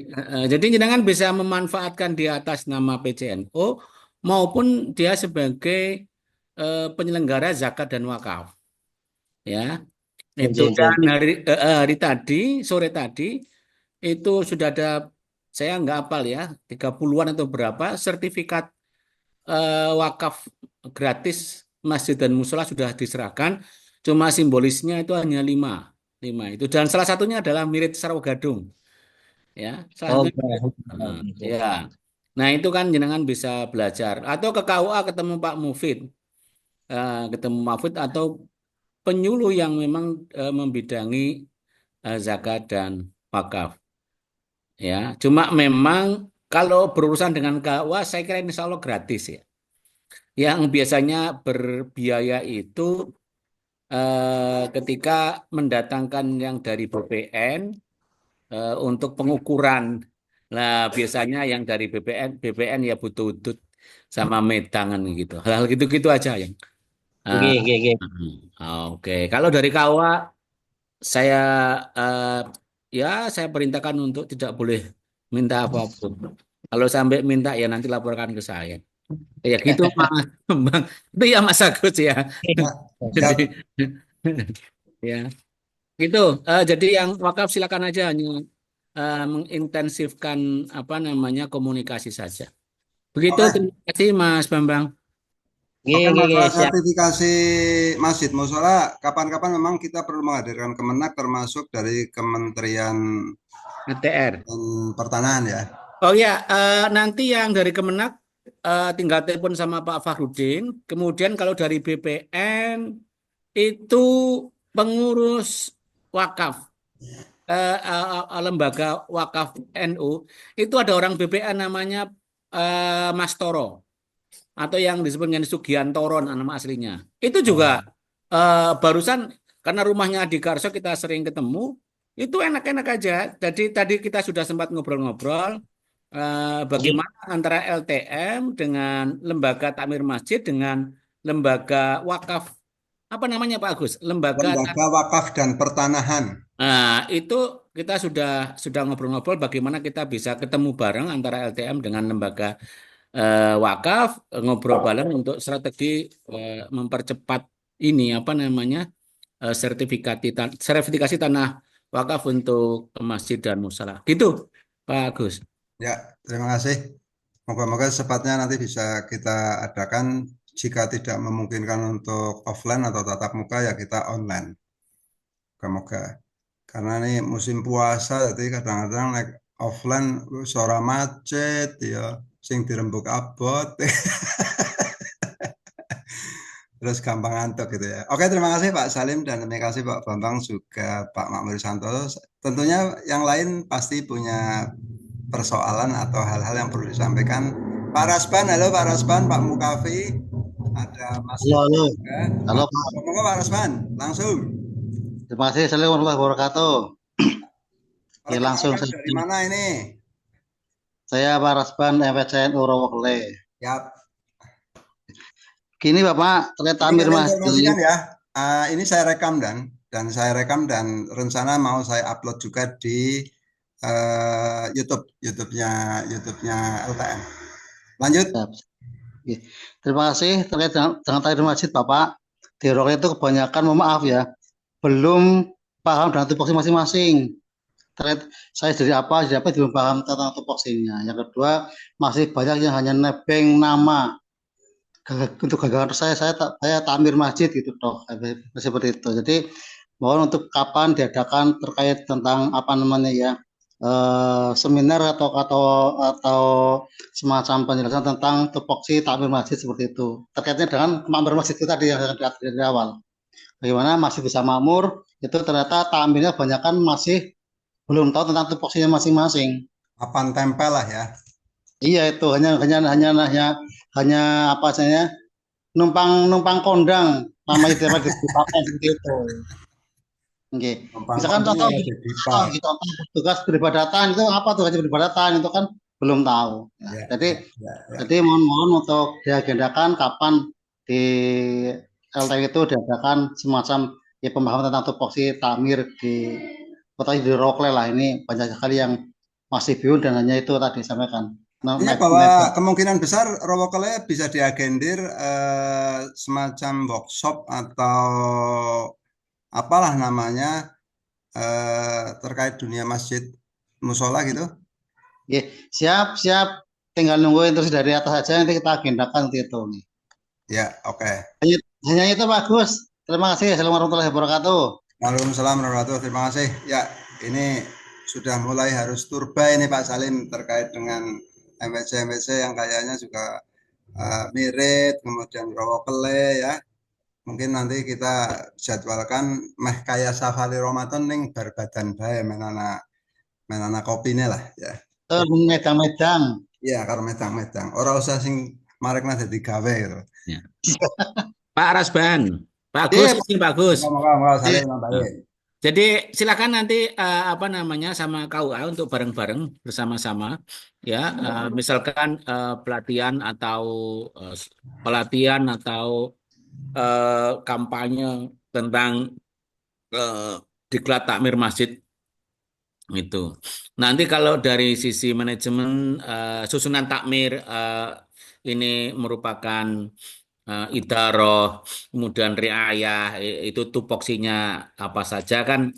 Jadi jenengan bisa memanfaatkan di atas nama PCNU maupun dia sebagai penyelenggara zakat dan wakaf. Ya, itu Nggih, dan nggih. hari tadi sore tadi itu sudah ada saya nggak hafal ya 30-an atau berapa sertifikat wakaf gratis masjid dan musola sudah diserahkan. Cuma simbolisnya itu hanya lima itu dan salah satunya adalah Mirit Sarwogadung. Ya, salah Oh, satunya nggih. ya. Nah, itu kan jenengan bisa belajar atau ke KUA ketemu Pak Mufid, ketemu Mufid atau penyuluh yang memang membidangi zakat dan wakaf. Ya, cuma memang kalau berurusan dengan KUA saya kira insya Allah gratis ya. Yang biasanya berbiaya itu ketika mendatangkan yang dari BPN untuk pengukuran. Nah, biasanya yang dari BPN ya butuh udut sama medangan gitu. Hal-hal gitu-gitu aja yang. eh, Nggih, nggih, nggih. oke, kalau dari KUA saya eh, ya saya perintahkan untuk tidak boleh minta apapun. Kalau sampai minta ya nanti laporkan ke saya. Ya gitu Mas Bang. Itu ya Mas Agus ya. Ya, Jadi siap. ya gitu. Jadi yang wakaf silakan aja hanya mengintensifkan apa namanya komunikasi saja. Begitu, Oke, terima kasih Mas Bambang. Nggih, oke nggih, nggih. masalah Siap. sertifikasi masjid musola, kapan-kapan memang kita perlu menghadirkan Kemenak termasuk dari Kementerian ATR. Pertanahan ya. Oh ya, nanti yang dari Kemenak tinggal telepon sama Pak Fakhrudin. Kemudian kalau dari BPN itu pengurus wakaf, lembaga wakaf NU, itu ada orang BPN namanya Mas Toro. Atau yang disebut dengan Sugiantoron nama aslinya. Itu juga Oh, barusan karena rumahnya di Karso kita sering ketemu, itu enak-enak aja. Jadi tadi kita sudah sempat ngobrol-ngobrol Nggih. bagaimana antara LTM dengan lembaga takmir masjid dengan lembaga wakaf apa namanya Pak Agus? Lembaga Lembaga Wakaf dan Pertanahan. itu kita sudah ngobrol-ngobrol bagaimana kita bisa ketemu bareng antara LTM dengan lembaga wakaf ngobrol bareng untuk strategi mempercepat ini apa namanya sertifikasi tanah wakaf untuk masjid dan musala. Gitu, Pak Agus. Ya, terima kasih. Moga-moga secepatnya nanti bisa kita adakan jika tidak memungkinkan untuk offline atau tatap muka ya kita online. Moga-moga. Karena ini musim puasa, jadi kadang-kadang naik offline suara macet ya, sing dirembuk abot. Terus gampang ngantuk gitu ya. Oke, terima kasih Pak Salim dan terima kasih Pak Bambang juga Pak Makmur Santoso. Tentunya yang lain pasti punya persoalan atau hal-hal yang perlu disampaikan. Pak Rasban, halo Pak Rasban, Pak Mukafi, ada Mas Halo, halo. juga. Halo, Pak. Monggo Pak Rasban, langsung. Terima kasih. Assalamualaikum warahmatullahi wabarakatuh. Ya, langsung Perkenalkan dari mana ini? Saya Pak Rasban, FSN Urowokle. Ya, Gini Bapak, ternyata ini Amir kalian Masjid. informasikan ya. Ini saya rekam dan rencana mau saya upload juga di YouTube-nya LTM. Lanjut. Ya. Terima kasih terkait dengan Amir Masjid Bapak. Di Urowokle itu kebanyakan, mohon maaf ya, belum paham dengan tupoksi masing-masing. Terkait saya dari apa belum paham tentang tupoksinya. Yang kedua, masih banyak yang hanya nebeng nama. Untuk gagasan saya Tamir Masjid gitu toh seperti itu. Jadi mohon untuk kapan diadakan terkait tentang apa namanya ya seminar atau semacam penjelasan tentang tupoksi Tamir Masjid seperti itu. Terkaitnya dengan Tamir Masjid itu tadi yang dari awal. Bagaimana masih bisa makmur itu ternyata tamirnya kebanyakan masih belum tahu tentang tupoksinya masing-masing. Papan tempel lah ya. Iya itu hanya apa saja numpang kondang namanya dapat dipakai seperti itu. Oke. Misalkan contoh tugas peribadatan itu apa tugas peribadatan itu kan belum tahu. Ya, jadi mohon untuk diagendakan kapan di LTM itu diadakan semacam ya pemahaman tentang tupoksi tamir di kota di Urowokle lah. Ini banyak sekali yang masih bingung dan hanya itu tadi sampaikan. Artinya bahwa kemungkinan besar Urowokle bisa diagendir semacam workshop atau apalah namanya terkait dunia masjid musola gitu. Ya, siap. Tinggal nungguin terus dari atas saja nanti kita agendakan itu nih. Ya, oke. Hanya itu bagus. Terima kasih. Assalamualaikum warahmatullahi wabarakatuh. Waalaikumsalam warahmatullahi wabarakatuh. Terima kasih. Ya, ini sudah mulai harus turba ini Pak Salim terkait dengan MWC yang kayaknya juga mirip, kemudian Urowokle ya. Mungkin nanti kita jadwalkan meh kaya safari Ramadan ning berbadan bae menana kopine lah ya. Medang-medang. Iya, karo medang-medang. Ora usah sing marekna dadi gawe gitu. Ya. Pak Rasban, bagus ini bagus. Jadi silakan nanti apa namanya sama KUA untuk bareng-bareng bersama-sama ya misalkan pelatihan atau kampanye tentang diklat takmir masjid itu. Nanti kalau dari sisi manajemen susunan takmir ini merupakan idaroh, kemudian riayah, itu tupoksinya apa saja kan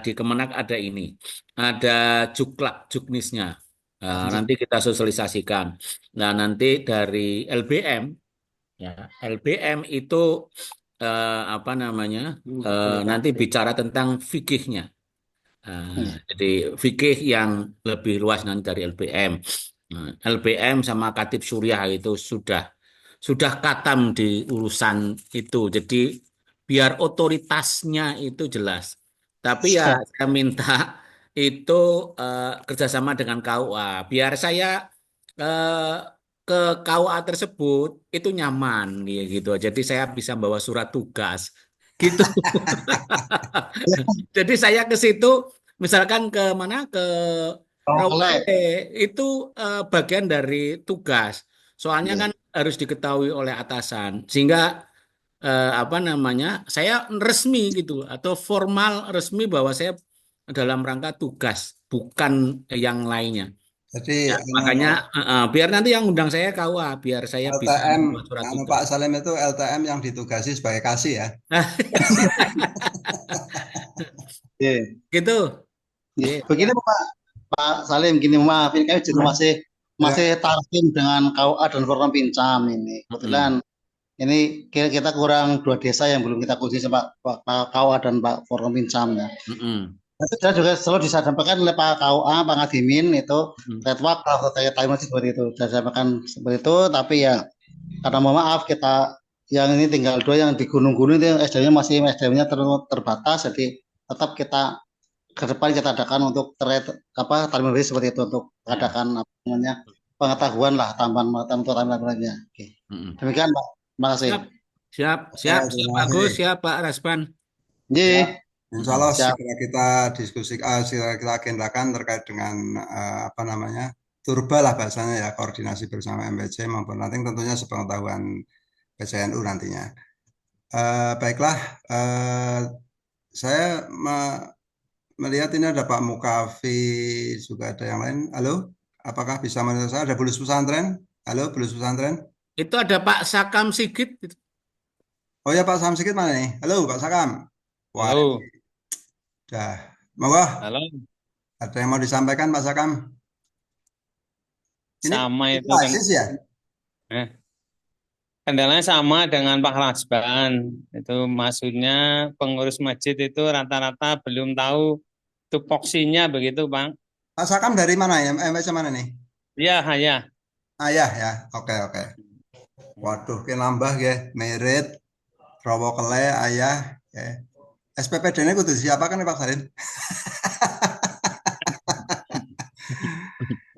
di Kemenak ada ini, ada juknisnya. Nanti kita sosialisasikan. Nah nanti dari LBM, ya LBM itu apa namanya nanti bicara tentang fikihnya. Jadi fikih yang lebih luas nanti dari LBM. LBM sama Khatib Suriah itu sudah katam di urusan itu. Jadi biar otoritasnya itu jelas. Tapi ya saya minta itu kerjasama dengan KUA. Biar saya ke KUA tersebut itu nyaman gitu. Jadi saya bisa bawa surat tugas gitu. Jadi saya ke situ misalkan ke mana ke Urowokle itu bagian dari tugas. Soalnya kan harus diketahui oleh atasan sehingga apa namanya saya resmi gitu atau formal resmi bahwa saya dalam rangka tugas bukan yang lainnya. Jadi ya, makanya biar nanti yang undang saya KUA biar saya LTM, bisa membuat surat tugas. Pak Salim itu LTM yang ditugasi sebagai kasih ya. Gitu. Begini Pak Salim, gini maaf ini kami juga masih masih tarkim dengan KUA dan Forum Pincam ini. Kebetulan ini kita kurang 2 desa yang belum kita kunci sama Pak KUA dan Pak Forum Pincam ya. Saya juga selalu disampaikan oleh Pak KUA, Pak Ngadimin itu red wakaf atau time masih seperti itu. Saya sampaikan seperti itu, tapi ya karena mohon maaf kita yang ini tinggal 2 yang di gunung-gunung itu SDM-nya masih SDM-nya terbatas, jadi tetap kita ke depan kita adakan untuk terima seperti itu untuk mengadakan apa namanya pengetahuan lah tambahan untuk tambahannya. Oke. Demikian Pak. Terima kasih. Siap Pak Agus, siap Pak Raspan. Iya. Insya Allah segera kita diskusikan, segera kita agendakan terkait dengan apa namanya turba lah bahasanya ya, koordinasi bersama MPC maupun ranting tentunya sepengetahuan PCNU nantinya. Baiklah, saya melihat ini ada Pak Mukafi, juga ada yang lain. Halo, apakah bisa mendengar saya? Ada Bulus Pesantren? Halo, Bulus Pesantren? Itu ada Pak Sakam Sigit. Oh ya, Pak Sakam Sigit mana nih? Halo, Pak Sakam. Wah, halo. Dah, monggo. Halo. Ada yang mau disampaikan Pak Sakam? Ini sama itu kan ya? Kendalanya sama dengan Pak Rasban. Itu maksudnya pengurus masjid itu rata-rata belum tahu tupoksinya begitu, Bang. Pak Sakam dari mana ya? MPC mana nih? Iya, Ayah. Ayah ya. Oke. Waduh, ke nambah ya. Merit, Rowo Kele, Ayah. Ya. SPPD-nya kudu siapa kan Pak Sarin?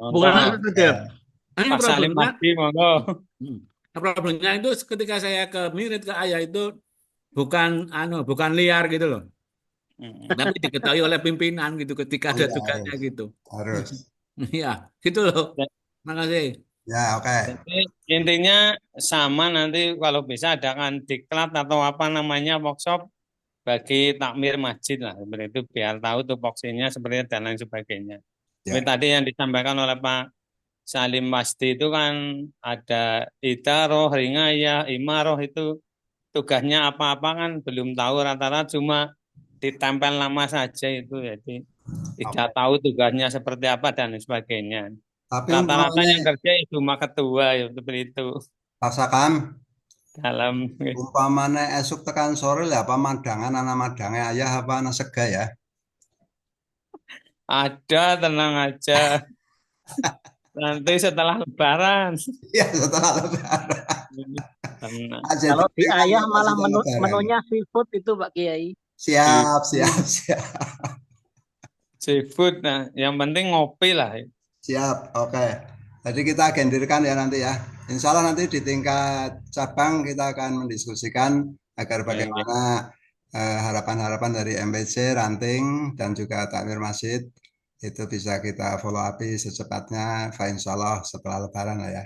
Bukan itu dia. Pak Salim Mahdi, monggo. Problemnya itu ketika saya ke Mirit ke Ayah itu bukan liar gitu loh. Tapi diketahui oleh pimpinan gitu ketika ada tugasnya gitu. Harus. Iya, gitu loh. Makasih. Ya, oke. Jadi intinya sama nanti kalau bisa adakan diklat atau apa namanya workshop bagi takmir masjid lah seperti itu biar tahu tupoksinya seperti dan lain sebagainya. Seperti tadi yang disampaikan oleh Pak Salim Masdi itu kan ada idaroh, ringayah, imaroh itu tugasnya apa-apa kan belum tahu rata-rata cuma ditempel nama saja itu jadi tidak tahu tugasnya seperti apa dan sebagainya. Rata-rata yang kerja cuma ketua ya seperti itu. Pak Sakam. Dalam umpamane esuk tekan sore lah apa madangan anak madangnya Ayah apa anak sega ya? Ada, tenang aja. Nanti setelah Lebaran. Iya, setelah Lebaran. Kalau di Ayah malah menunya seafood itu Pak Kiai. Siap. Seafood, nah yang penting ngopi lah. Siap, oke. Jadi kita agendirkan ya nanti ya. Insya Allah nanti di tingkat cabang kita akan mendiskusikan agar bagaimana harapan-harapan dari MPC, ranting, dan juga takmir masjid itu bisa kita follow up secepatnya, insya Allah setelah Lebaran lah ya.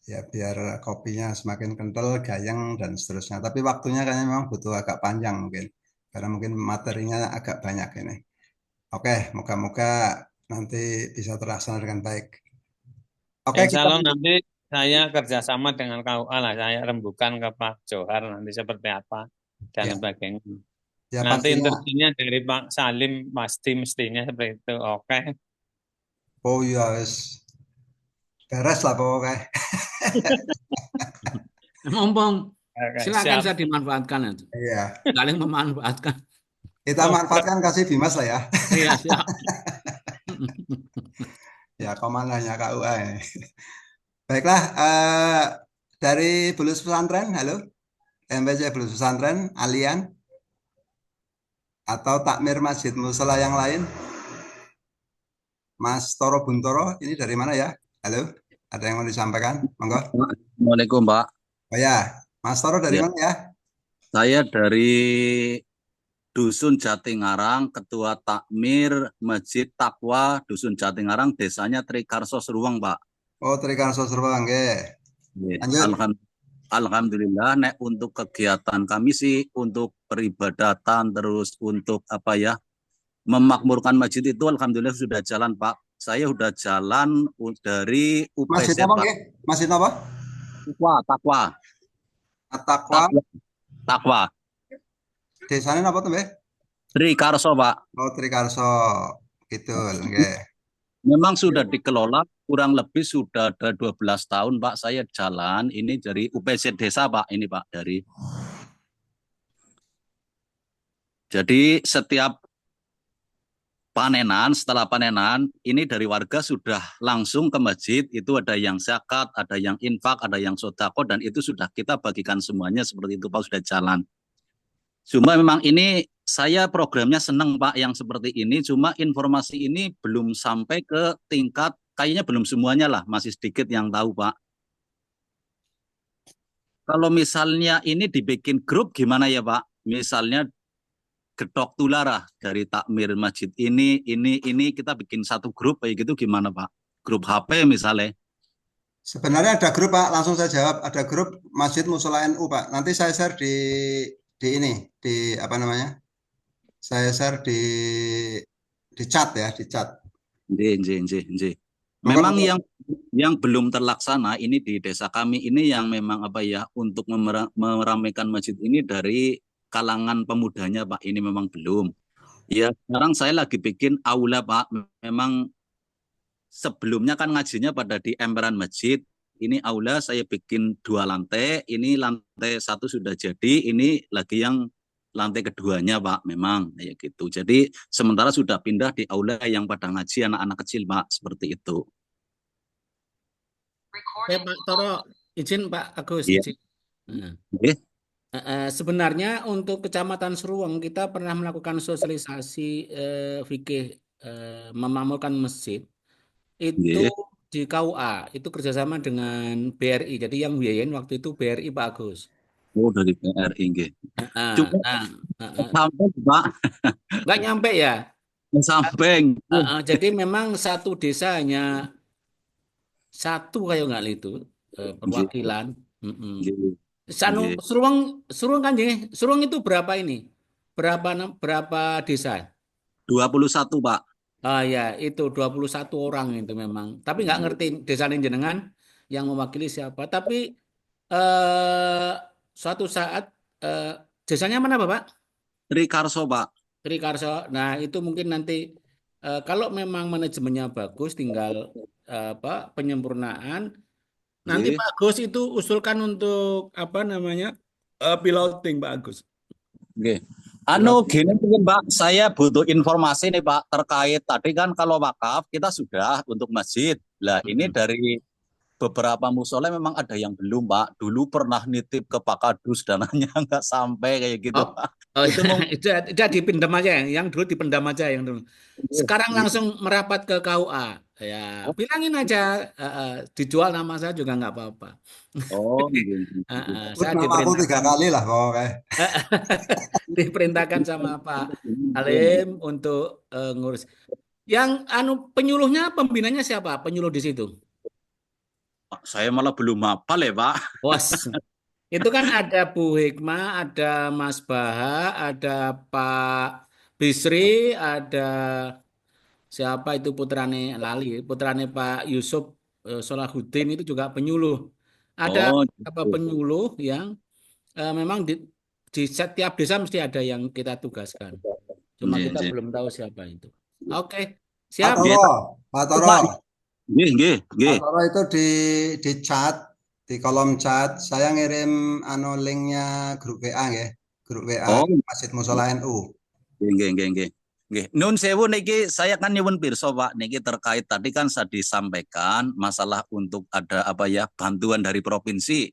Ya biar kopinya semakin kental, gayeng, dan seterusnya. Tapi waktunya kayaknya memang butuh agak panjang mungkin. Karena mungkin materinya agak banyak ini. Oke, moga-moga nanti bisa terlaksana dengan baik. Oke, insya Allah nanti saya kerjasama dengan KUA lah, saya rembukan ke Pak Johar nanti seperti apa dan sebagainya. Ya, nanti instruksinya dari Pak Salim pasti mestinya seperti itu, oke? Oh iya, beres lah pokoknya. Mumpung silakan saya dimanfaatkan itu. Iya. Saling memanfaatkan. Kita manfaatkan kasih Bimas lah ya. Iya, siap. Ya, komandannya KUA ini. Baiklah, dari Bulus Pesantren, halo. MPC Bulus Pesantren, Alian. Atau takmir masjid musala yang lain. Mas Toro Buntoro, ini dari mana ya? Halo, ada yang mau disampaikan? Monggo. Assalamualaikum, Pak. Oh ya, Mas Toro dari mana ya? Saya dari Dusun Jatingarang, Ketua Takmir Masjid Takwa Dusun Jatingarang, desanya Trikarso Seruang, Pak. Oh, Trikarso Seruang, ya. Alhamdulillah, nek untuk kegiatan kami sih untuk peribadatan terus untuk apa ya memakmurkan masjid itu alhamdulillah sudah jalan, Pak. Saya sudah jalan dari UPC. Masjid apa, Pak? Masjid apa? Takwa. Desanya apa tuh, Mbak? Trikarso, Pak. Oh, Trikarso. Gitu, nggih. Memang sudah dikelola kurang lebih sudah ada 12 tahun Pak saya jalan ini dari UPZ desa Pak ini Pak dari. Jadi setiap panenan, setelah panenan, ini dari warga sudah langsung ke masjid, itu ada yang zakat, ada yang infak, ada yang sodako, dan itu sudah kita bagikan semuanya seperti itu Pak, sudah jalan. Cuma memang ini, saya programnya senang Pak yang seperti ini, cuma informasi ini belum sampai ke tingkat, kayaknya belum semuanya lah, masih sedikit yang tahu Pak. Kalau misalnya ini dibikin grup gimana ya Pak? Misalnya Gedok Tulara dari takmir masjid ini kita bikin satu grup kayak gitu gimana Pak? Grup HP misalnya. Sebenarnya ada grup Pak, langsung saya jawab. Ada grup Masjid Mushola NU Pak. Nanti saya share di ini, di apa namanya? Saya share di chat ya, di chat. Memang yang belum terlaksana ini di desa kami ini yang memang apa ya untuk meramaikan masjid ini dari kalangan pemudanya Pak, ini memang belum. Ya sekarang saya lagi bikin aula Pak, memang sebelumnya kan ngajinya pada di emperan masjid, ini aula saya bikin 2 lantai, ini lantai 1 sudah jadi, ini lagi yang lantai keduanya Pak, memang kayak gitu. Jadi sementara sudah pindah di aula yang pada ngaji anak-anak kecil Pak, seperti itu. Pak Toro, izin Pak Agus, Iya. izin. Sebenarnya untuk Kecamatan Seruang kita pernah melakukan sosialisasi fikih memakmurkan masjid itu di KUA, itu kerjasama dengan BRI. Jadi yang biayain waktu itu BRI Pak Agus. Oh dari BRI nggih. Cuma sampai Pak. Nggak nyampe ya? Sampai. Jadi memang satu desa hanya satu kayak nggak itu perwakilan. Seruang kan jadi Seruang itu berapa ini? Berapa desa? 21 Pak. Ya itu 21 orang itu memang. Tapi nggak ngerti desa jenengan yang mewakili siapa. Tapi suatu saat desanya mana Bapak? Trikarso Pak. Trikarso. Nah itu mungkin nanti kalau memang manajemennya bagus, tinggal penyempurnaan. Nanti Pak Agus itu usulkan untuk apa namanya piloting Pak Agus. Oke. Gini mungkin Pak, saya butuh informasi nih Pak terkait tadi kan kalau wakaf kita sudah untuk masjid. Lah ini dari beberapa musola memang ada yang belum Pak. Dulu pernah nitip ke Pak Kadus dananya nggak sampai kayak gitu Pak. Itu dipendam aja yang dulu dipendam aja yang dulu. Sekarang langsung merapat ke KUA. Ya, bilangin aja dijual nama saya juga nggak apa-apa. Saya aku 3 kali lah pokoknya. Diperintahkan sama Pak Alim untuk ngurus. Yang penyuluhnya, pembinanya siapa? Penyuluh di situ? Saya malah belum hafal ya Pak. Bos. Itu kan ada Bu Hikmah, ada Mas Baha, ada Pak Bisri, ada siapa itu putrane lali, putrane Pak Yusuf Solahuddin itu juga penyuluh. Ada penyuluh yang memang di setiap desa mesti ada yang kita tugaskan. Cuma kita belum tahu siapa itu. Oke, siap. Pak Toro. Nggih. Pak Toro itu di chat, di kolom chat saya ngirim linknya grup WA nggih. Grup WA Masjid Mushola NU. Nggih. Nun sewu niki saya kan nyuwun pirsa Pak niki terkait tadi kan saya disampaikan masalah untuk ada apa ya bantuan dari provinsi.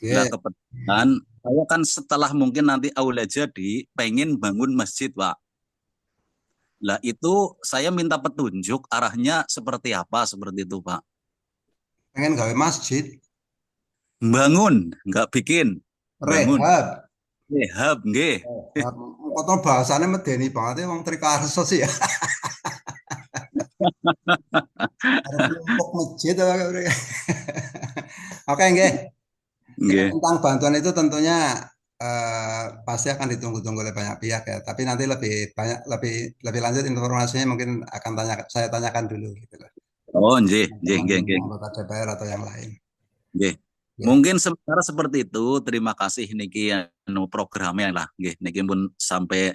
Nah, kebetulan saya kan setelah mungkin nanti aula jadi pengen bangun masjid Pak. Lah itu saya minta petunjuk arahnya seperti apa seperti itu Pak. Pengen gawe masjid. Bangun, nggak bikin. Bangun. Rehab nggih. Kotor bahasane medeni banget wong Trikarso sih ya. Untuk masjid apa Oke nggih. Tentang bantuan itu tentunya pasti akan ditunggu-tunggu oleh banyak pihak ya. Tapi nanti lebih lanjut informasinya mungkin akan saya tanyakan dulu gitu loh. Nggih. Anggota DPR atau yang lain. Nggih. Mungkin sementara seperti itu. Terima kasih niki programnya lah nggih niki pun sampai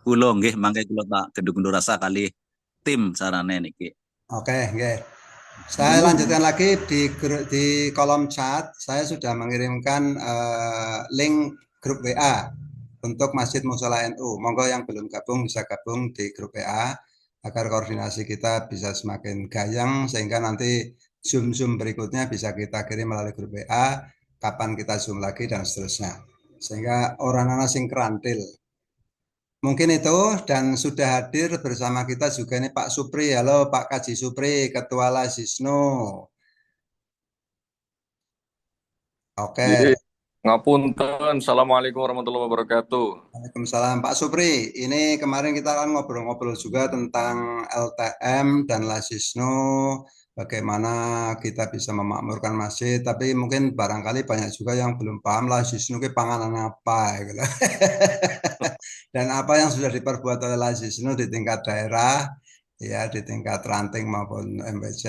kula nggih mangke kula tak gendung rasa kali tim sarane niki. Oke, nggih. Saya lanjutkan lagi di kolom chat. Saya sudah mengirimkan link grup WA untuk Masjid Mushola NU. Monggo yang belum gabung bisa gabung di grup WA agar koordinasi kita bisa semakin gayeng sehingga nanti Zoom berikutnya bisa kita kirim melalui grup WA kapan kita Zoom lagi dan seterusnya. Sehingga orang-orang sing kerantil. Mungkin itu, dan sudah hadir bersama kita juga ini Pak Supri. Halo Pak Kaji Supri, Ketua Lasisnu. Oke. Ngapunten. Assalamualaikum warahmatullahi wabarakatuh. Waalaikumsalam Pak Supri. Ini kemarin kita kan ngobrol-ngobrol juga tentang LTM dan Lasisnu, bagaimana kita bisa memakmurkan masjid. Tapi mungkin barangkali banyak juga yang belum paham Lasisnu ke panganan apa, gitu. Dan apa yang sudah diperbuat oleh Lasisnu di tingkat daerah, ya di tingkat ranting maupun MPC.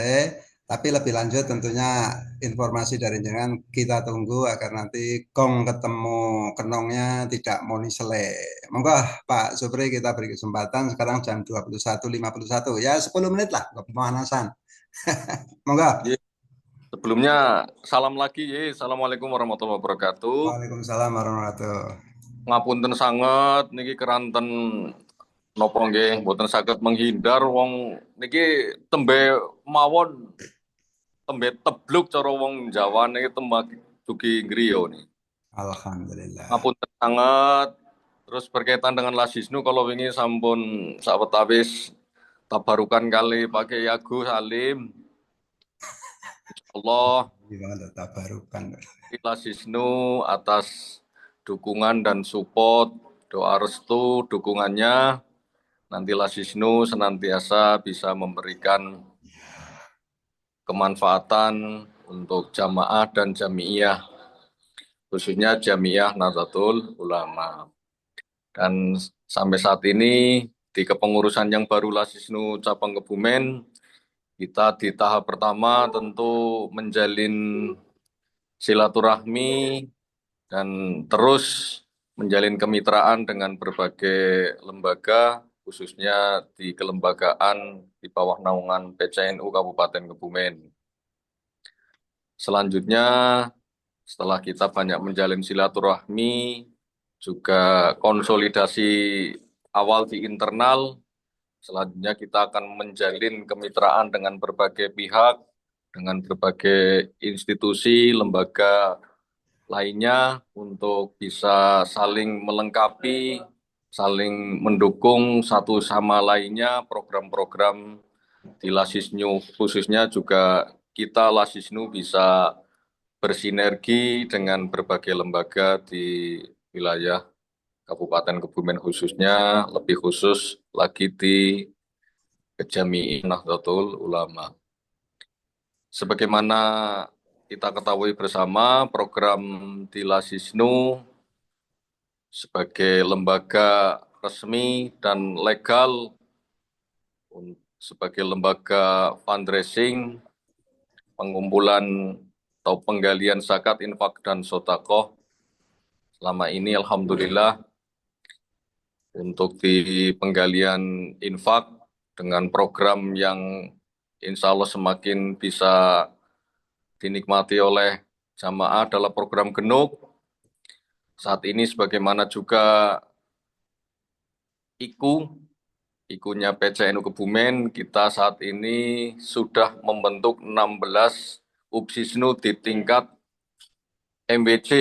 Tapi lebih lanjut tentunya informasi dari jenengan kita tunggu agar nanti gong ketemu kenongnya tidak monisele. Monggo Pak Supri kita beri kesempatan sekarang jam 21.51 ya 10 menit lah pemanasan. Monggo. Sebelumnya salam lagi ya. Assalamualaikum warahmatullahi wabarakatuh. Waalaikumsalam warahmatullahi wabarakatuh. Ngapunten sangat niki keranten napa nggih mboten saged menghindar wong niki tembe mawon tembe tebluk cara wong Jawa niki tembak dugi griya nih. Alhamdulillah. Ngapunten sangat. Terus berkaitan dengan Lasisnu kalau wingi sampun sawetawis tabarukan kali pakai Yagu Salim. Allah gimana tabarukan Lasisnu atas dukungan dan support, doa restu, dukungannya. Nanti Lasisnu senantiasa bisa memberikan kemanfaatan untuk jamaah dan jamiah, khususnya jamiah Nahdlatul Ulama. Dan sampai saat ini di kepengurusan yang baru Lasisnu Cabang Kebumen, kita di tahap pertama tentu menjalin silaturahmi dan terus menjalin kemitraan dengan berbagai lembaga, khususnya di kelembagaan di bawah naungan PCNU Kabupaten Kebumen. Selanjutnya, setelah kita banyak menjalin silaturahmi, juga konsolidasi awal di internal, selanjutnya kita akan menjalin kemitraan dengan berbagai pihak, dengan berbagai institusi, lembaga lainnya untuk bisa saling melengkapi, saling mendukung satu sama lainnya program-program di Lasisnu, khususnya juga kita Lasisnu bisa bersinergi dengan berbagai lembaga di wilayah Kabupaten Kebumen khususnya, lebih khusus lagi di Jami'i Nahdlatul Ulama. Sebagaimana kita ketahui bersama, program di Lasisnu sebagai lembaga resmi dan legal sebagai lembaga fundraising, pengumpulan atau penggalian zakat, infak, dan sodakoh. Selama ini Alhamdulillah untuk di penggalian infak dengan program yang insya Allah semakin bisa dinikmati oleh jamaah adalah program genuk. Saat ini sebagaimana juga ikunya PCNU Kebumen, kita saat ini sudah membentuk 16 UPSISNU di tingkat MWC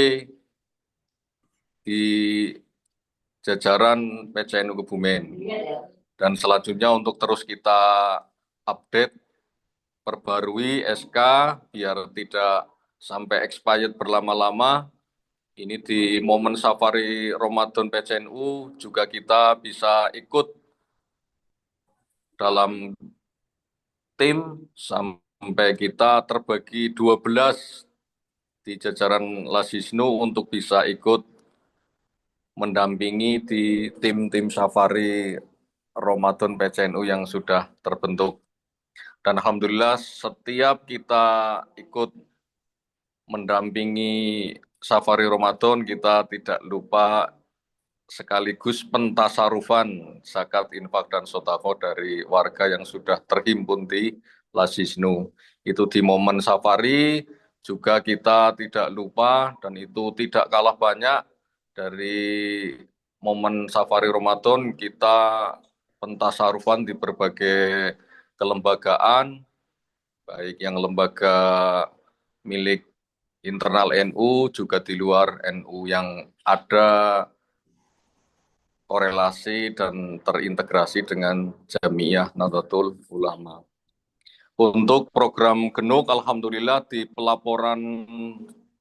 di jajaran PCNU Kebumen. Dan selanjutnya untuk terus kita update, perbarui SK biar tidak sampai expired berlama-lama. Ini di momen safari Ramadan PCNU juga kita bisa ikut dalam tim sampai kita terbagi 12 di jajaran Lasisnu untuk bisa ikut mendampingi di tim-tim safari Ramadan PCNU yang sudah terbentuk. Dan Alhamdulillah setiap kita ikut mendampingi safari Ramadan, kita tidak lupa sekaligus pentasarufan zakat, infak, dan sodako dari warga yang sudah terhimpun di Lasisnu. Itu di momen safari juga kita tidak lupa dan itu tidak kalah banyak dari momen safari Ramadan kita pentasarufan di berbagai kelembagaan, baik yang lembaga milik internal NU juga di luar NU yang ada korelasi dan terintegrasi dengan Jamiah Nahdlatul Ulama. Untuk program Genuk, alhamdulillah di pelaporan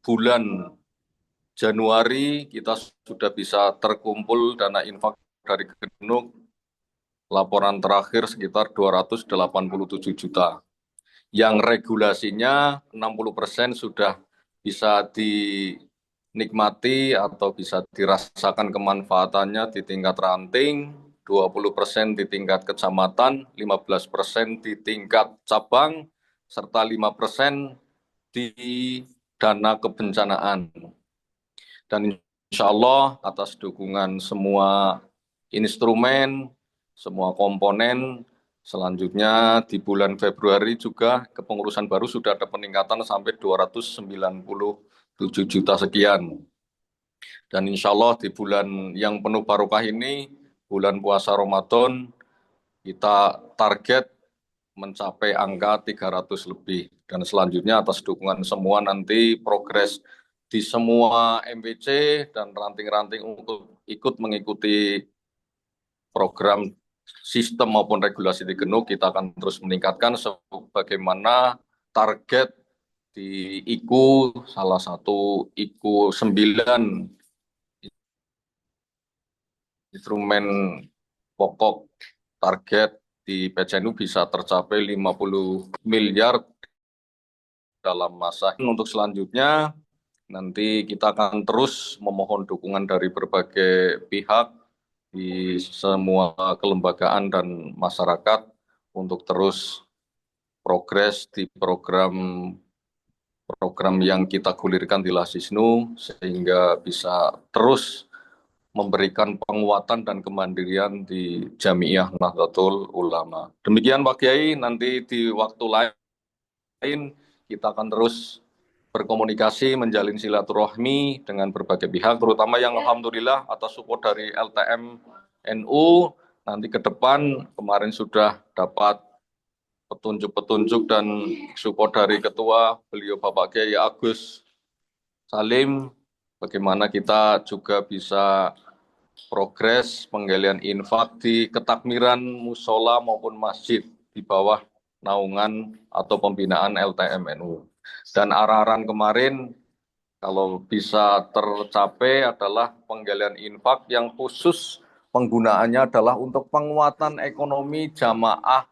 bulan Januari kita sudah bisa terkumpul dana infak dari Genuk. Laporan terakhir sekitar 287 juta. Yang regulasinya 60% sudah bisa dinikmati atau bisa dirasakan kemanfaatannya di tingkat ranting, 20% di tingkat kecamatan, 15% di tingkat cabang, serta 5% di dana kebencanaan. Dan insya Allah atas dukungan semua instrumen, semua komponen, selanjutnya di bulan Februari juga kepengurusan baru sudah ada peningkatan sampai 297 juta sekian. Dan insya Allah di bulan yang penuh barokah ini, bulan puasa Ramadan, kita target mencapai angka 300 lebih. Dan selanjutnya atas dukungan semua nanti progres di semua MPC dan ranting-ranting untuk ikut mengikuti program sistem maupun regulasi di Genuk, kita akan terus meningkatkan sebagaimana target di IKU, salah satu IKU 9, instrumen pokok target di PCNU bisa tercapai 50 miliar dalam masa. Untuk selanjutnya, nanti kita akan terus memohon dukungan dari berbagai pihak, di semua kelembagaan dan masyarakat untuk terus progres di program yang kita gulirkan di Lasisnu sehingga bisa terus memberikan penguatan dan kemandirian di Jamiah Nahdlatul Ulama. Demikian Pak Kiai, nanti di waktu lain kita akan terus berkomunikasi, menjalin silaturahmi dengan berbagai pihak, terutama yang alhamdulillah atas support dari LTM NU, nanti ke depan kemarin sudah dapat petunjuk-petunjuk dan support dari Ketua, beliau Bapak Kiai Agus Salim, bagaimana kita juga bisa progres penggalian infak di ketakmiran musola maupun masjid di bawah naungan atau pembinaan LTM NU. Dan arahan kemarin kalau bisa tercapai adalah penggalian infak yang khusus penggunaannya adalah untuk penguatan ekonomi jamaah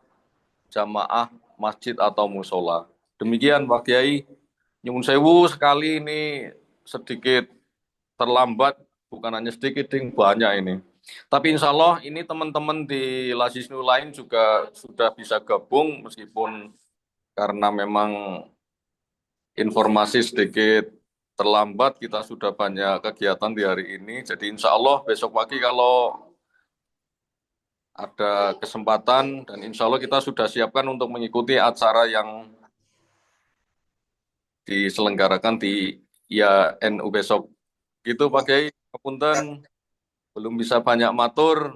masjid atau musola. Demikian Pak Kiai, nyuwun sewu sekali ini sedikit terlambat, bukan hanya sedikit, banyak ini. Tapi insya Allah ini teman-teman di Lasisnu lain juga sudah bisa gabung meskipun karena memang informasi sedikit terlambat, kita sudah banyak kegiatan di hari ini. Jadi insya Allah besok pagi kalau ada kesempatan dan insya Allah kita sudah siapkan untuk mengikuti acara yang diselenggarakan di NU besok. Gitu Pak Kiai, kepunten belum bisa banyak matur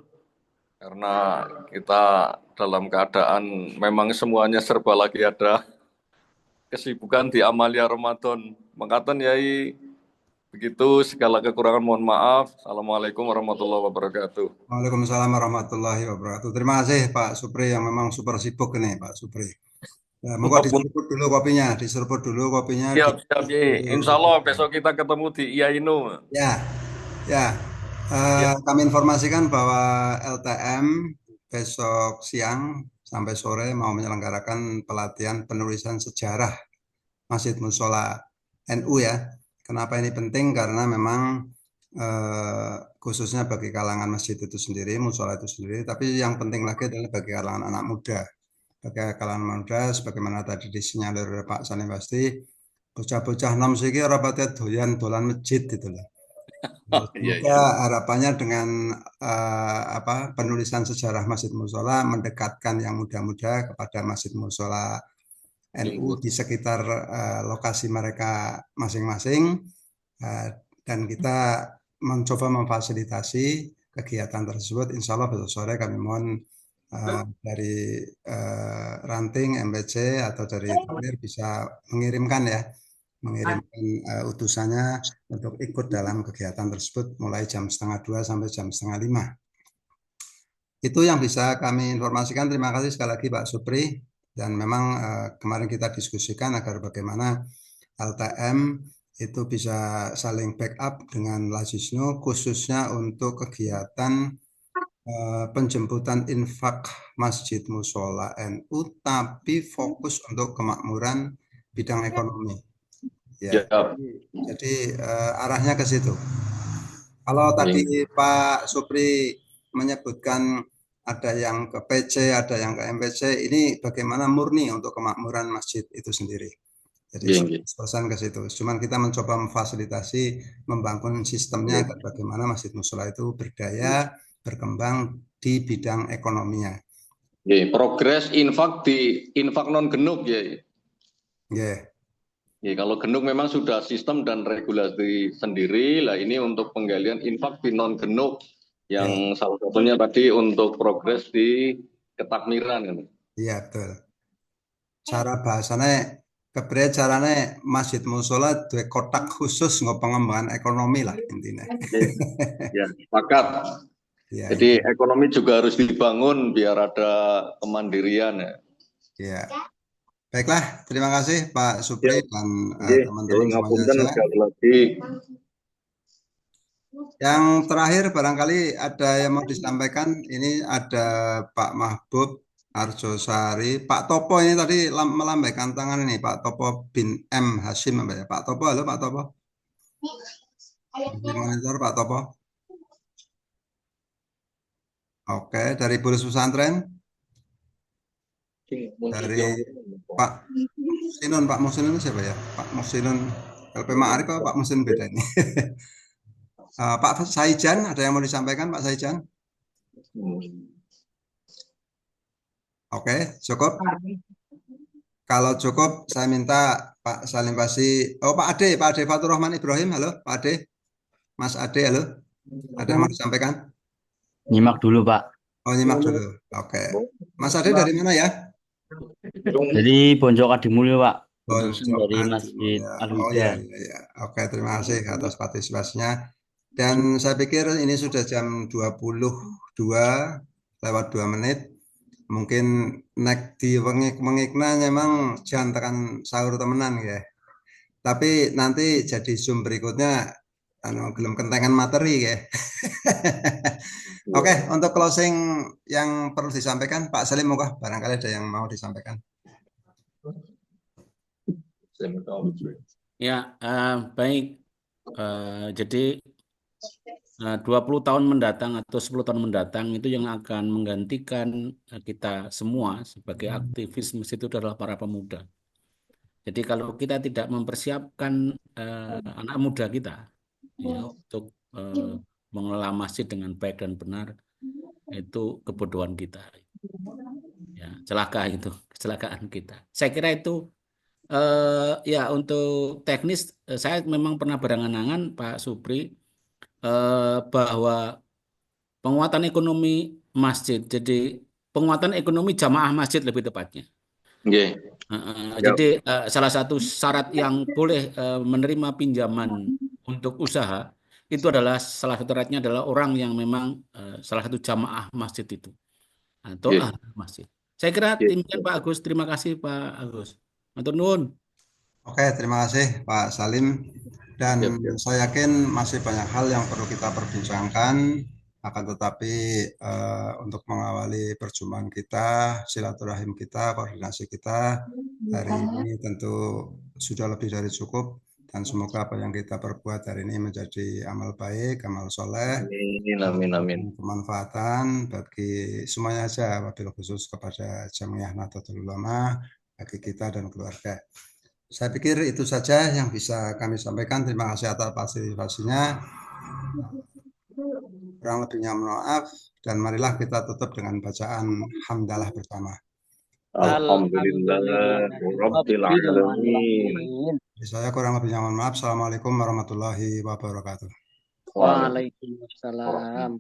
karena kita dalam keadaan memang semuanya serba lagi ada kesibukan di amalia Ramadan. Mengatakan Yai, begitu segala kekurangan mohon maaf. Assalamualaikum warahmatullahi wabarakatuh. Waalaikumsalam warahmatullahi wabarakatuh. Terima kasih Pak Supri yang memang super sibuk ini Pak Supri. Ya, moga diseruput dulu kopinya, Siap, insya Allah besok kita ketemu di IAINU. Ya. Kami informasikan bahwa LTM besok siang sampai sore mau menyelenggarakan pelatihan penulisan sejarah Masjid Musola NU ya. Kenapa ini penting? Karena memang khususnya bagi kalangan masjid itu sendiri, musola itu sendiri, tapi yang penting lagi adalah bagi kalangan anak muda. Bagi kalangan muda, sebagaimana tadi disinyalir Pak Salim pasti, bocah-bocah nom siki ora pati dolan masjid gitu loh. Semoga harapannya dengan penulisan sejarah Masjid Musola mendekatkan yang muda-muda kepada Masjid Musola NU di sekitar lokasi mereka masing-masing, dan kita mencoba memfasilitasi kegiatan tersebut. Insya Allah besok sore kami mohon dari ranting MPC atau dari Takmir bisa mengirimkan utusannya untuk ikut dalam kegiatan tersebut mulai jam 1:30 sampai jam 1:30. Itu yang bisa kami informasikan. Terima kasih sekali lagi Pak Supri. Dan memang kemarin kita diskusikan agar bagaimana LTM itu bisa saling backup dengan Lazisnu, khususnya untuk kegiatan penjemputan infak Masjid Mushola NU, tapi fokus untuk kemakmuran bidang ekonomi. Ya, jadi arahnya ke situ. Kalau tadi Pak Supri menyebutkan ada yang ke PC, ada yang ke MPC, ini bagaimana murni untuk kemakmuran masjid itu sendiri. Jadi 100% ke situ. Cuman kita mencoba memfasilitasi, membangun sistemnya agar bagaimana Masjid Mushola itu berdaya, berkembang di bidang ekonominya. Progres infak di infak non genuk ya. Kalau genuk memang sudah sistem dan regulasi sendiri, lah ini untuk penggalian infak di non genuk yang salah satunya tadi untuk progres di ketakmiran. Iya betul. Cara bahasanya kepriye carane Masjid Mushola duwe kotak khusus nggo pengembangan ekonomi lah intinya. Ya, sepakat. Ya, jadi ekonomi juga harus dibangun biar ada kemandirian ya. Ya. Baiklah, terima kasih Pak Supri dan teman-teman semuanya. Yang terakhir barangkali ada yang mau disampaikan. Ini ada Pak Mahbub Arjosari, Pak Topo ini tadi melambaikan tangan ini, Pak Topo bin M Hashim, ya? Pak Topo, halo Pak Topo. Di monitor Pak Topo. Oke, dari Pulus Pesantren. Dari Pak Musinun siapa ya? Pak Musinun LP Ma'arif apa Pak Musinun beda ini? Pak Saijan, ada yang mau disampaikan Pak Saijan? Oke, cukup. Kalau cukup, saya minta Pak Salim Basi. Oh, Pak Ade Fatur Rahman Ibrahim. Halo, Pak Ade. Mas Ade, halo. Ada yang mau disampaikan? Nyimak dulu, Pak. Oh, nyimak dulu. Oke. Mas Ade dari mana ya? Dari Bonjok Adimulyo, Pak. Dari Masjid Al-Huda. Oh iya. Oke, terima kasih atas partisipasinya. Dan saya pikir ini sudah jam 22:02 Mungkin nek di mengikna memang jangan tekan sahur temenan ya. Tapi nanti jadi Zoom berikutnya belum kentengan materi ya. Oke, untuk closing yang perlu disampaikan Pak Salim, moga barangkali ada yang mau disampaikan. Ya, baik. Jadi 20 tahun mendatang atau 10 tahun mendatang itu yang akan menggantikan kita semua sebagai aktivis masjid itu adalah para pemuda. Jadi kalau kita tidak mempersiapkan anak muda kita ya, untuk mengelola masjid dengan baik dan benar, itu kebodohan kita. Ya, kecelakaan kita. Saya kira itu ya untuk teknis saya memang pernah berangan-angan Pak Supri bahwa penguatan ekonomi masjid, jadi penguatan ekonomi jamaah masjid lebih tepatnya. Jadi salah satu syarat yang boleh menerima pinjaman untuk usaha itu adalah salah satu syaratnya adalah orang yang memang salah satu jamaah masjid itu atau masjid. Saya kira demikian Pak Agus. Terima kasih Pak Agus. Matur nuwun. Oke, terima kasih Pak Salim. Dan saya yakin masih banyak hal yang perlu kita perbincangkan, akan tetapi untuk mengawali perjumpaan kita, silaturahim kita, koordinasi kita hari ini tentu sudah lebih dari cukup, dan semoga apa yang kita perbuat hari ini menjadi amal baik, amal soleh, amin. Kemanfaatan bagi semuanya aja, wabil khusus kepada Jamiah Nahdlatul Ulama, bagi kita dan keluarga. Saya pikir itu saja yang bisa kami sampaikan. Terima kasih atas partisipasinya. Kurang lebihnya mohon maaf, dan marilah kita tutup dengan bacaan hamdalah bersama. Alhamdulillah Rabbil Alamin. Saya kurang lebihnya mohon maaf. Assalamualaikum warahmatullahi wabarakatuh. Waalaikumsalam.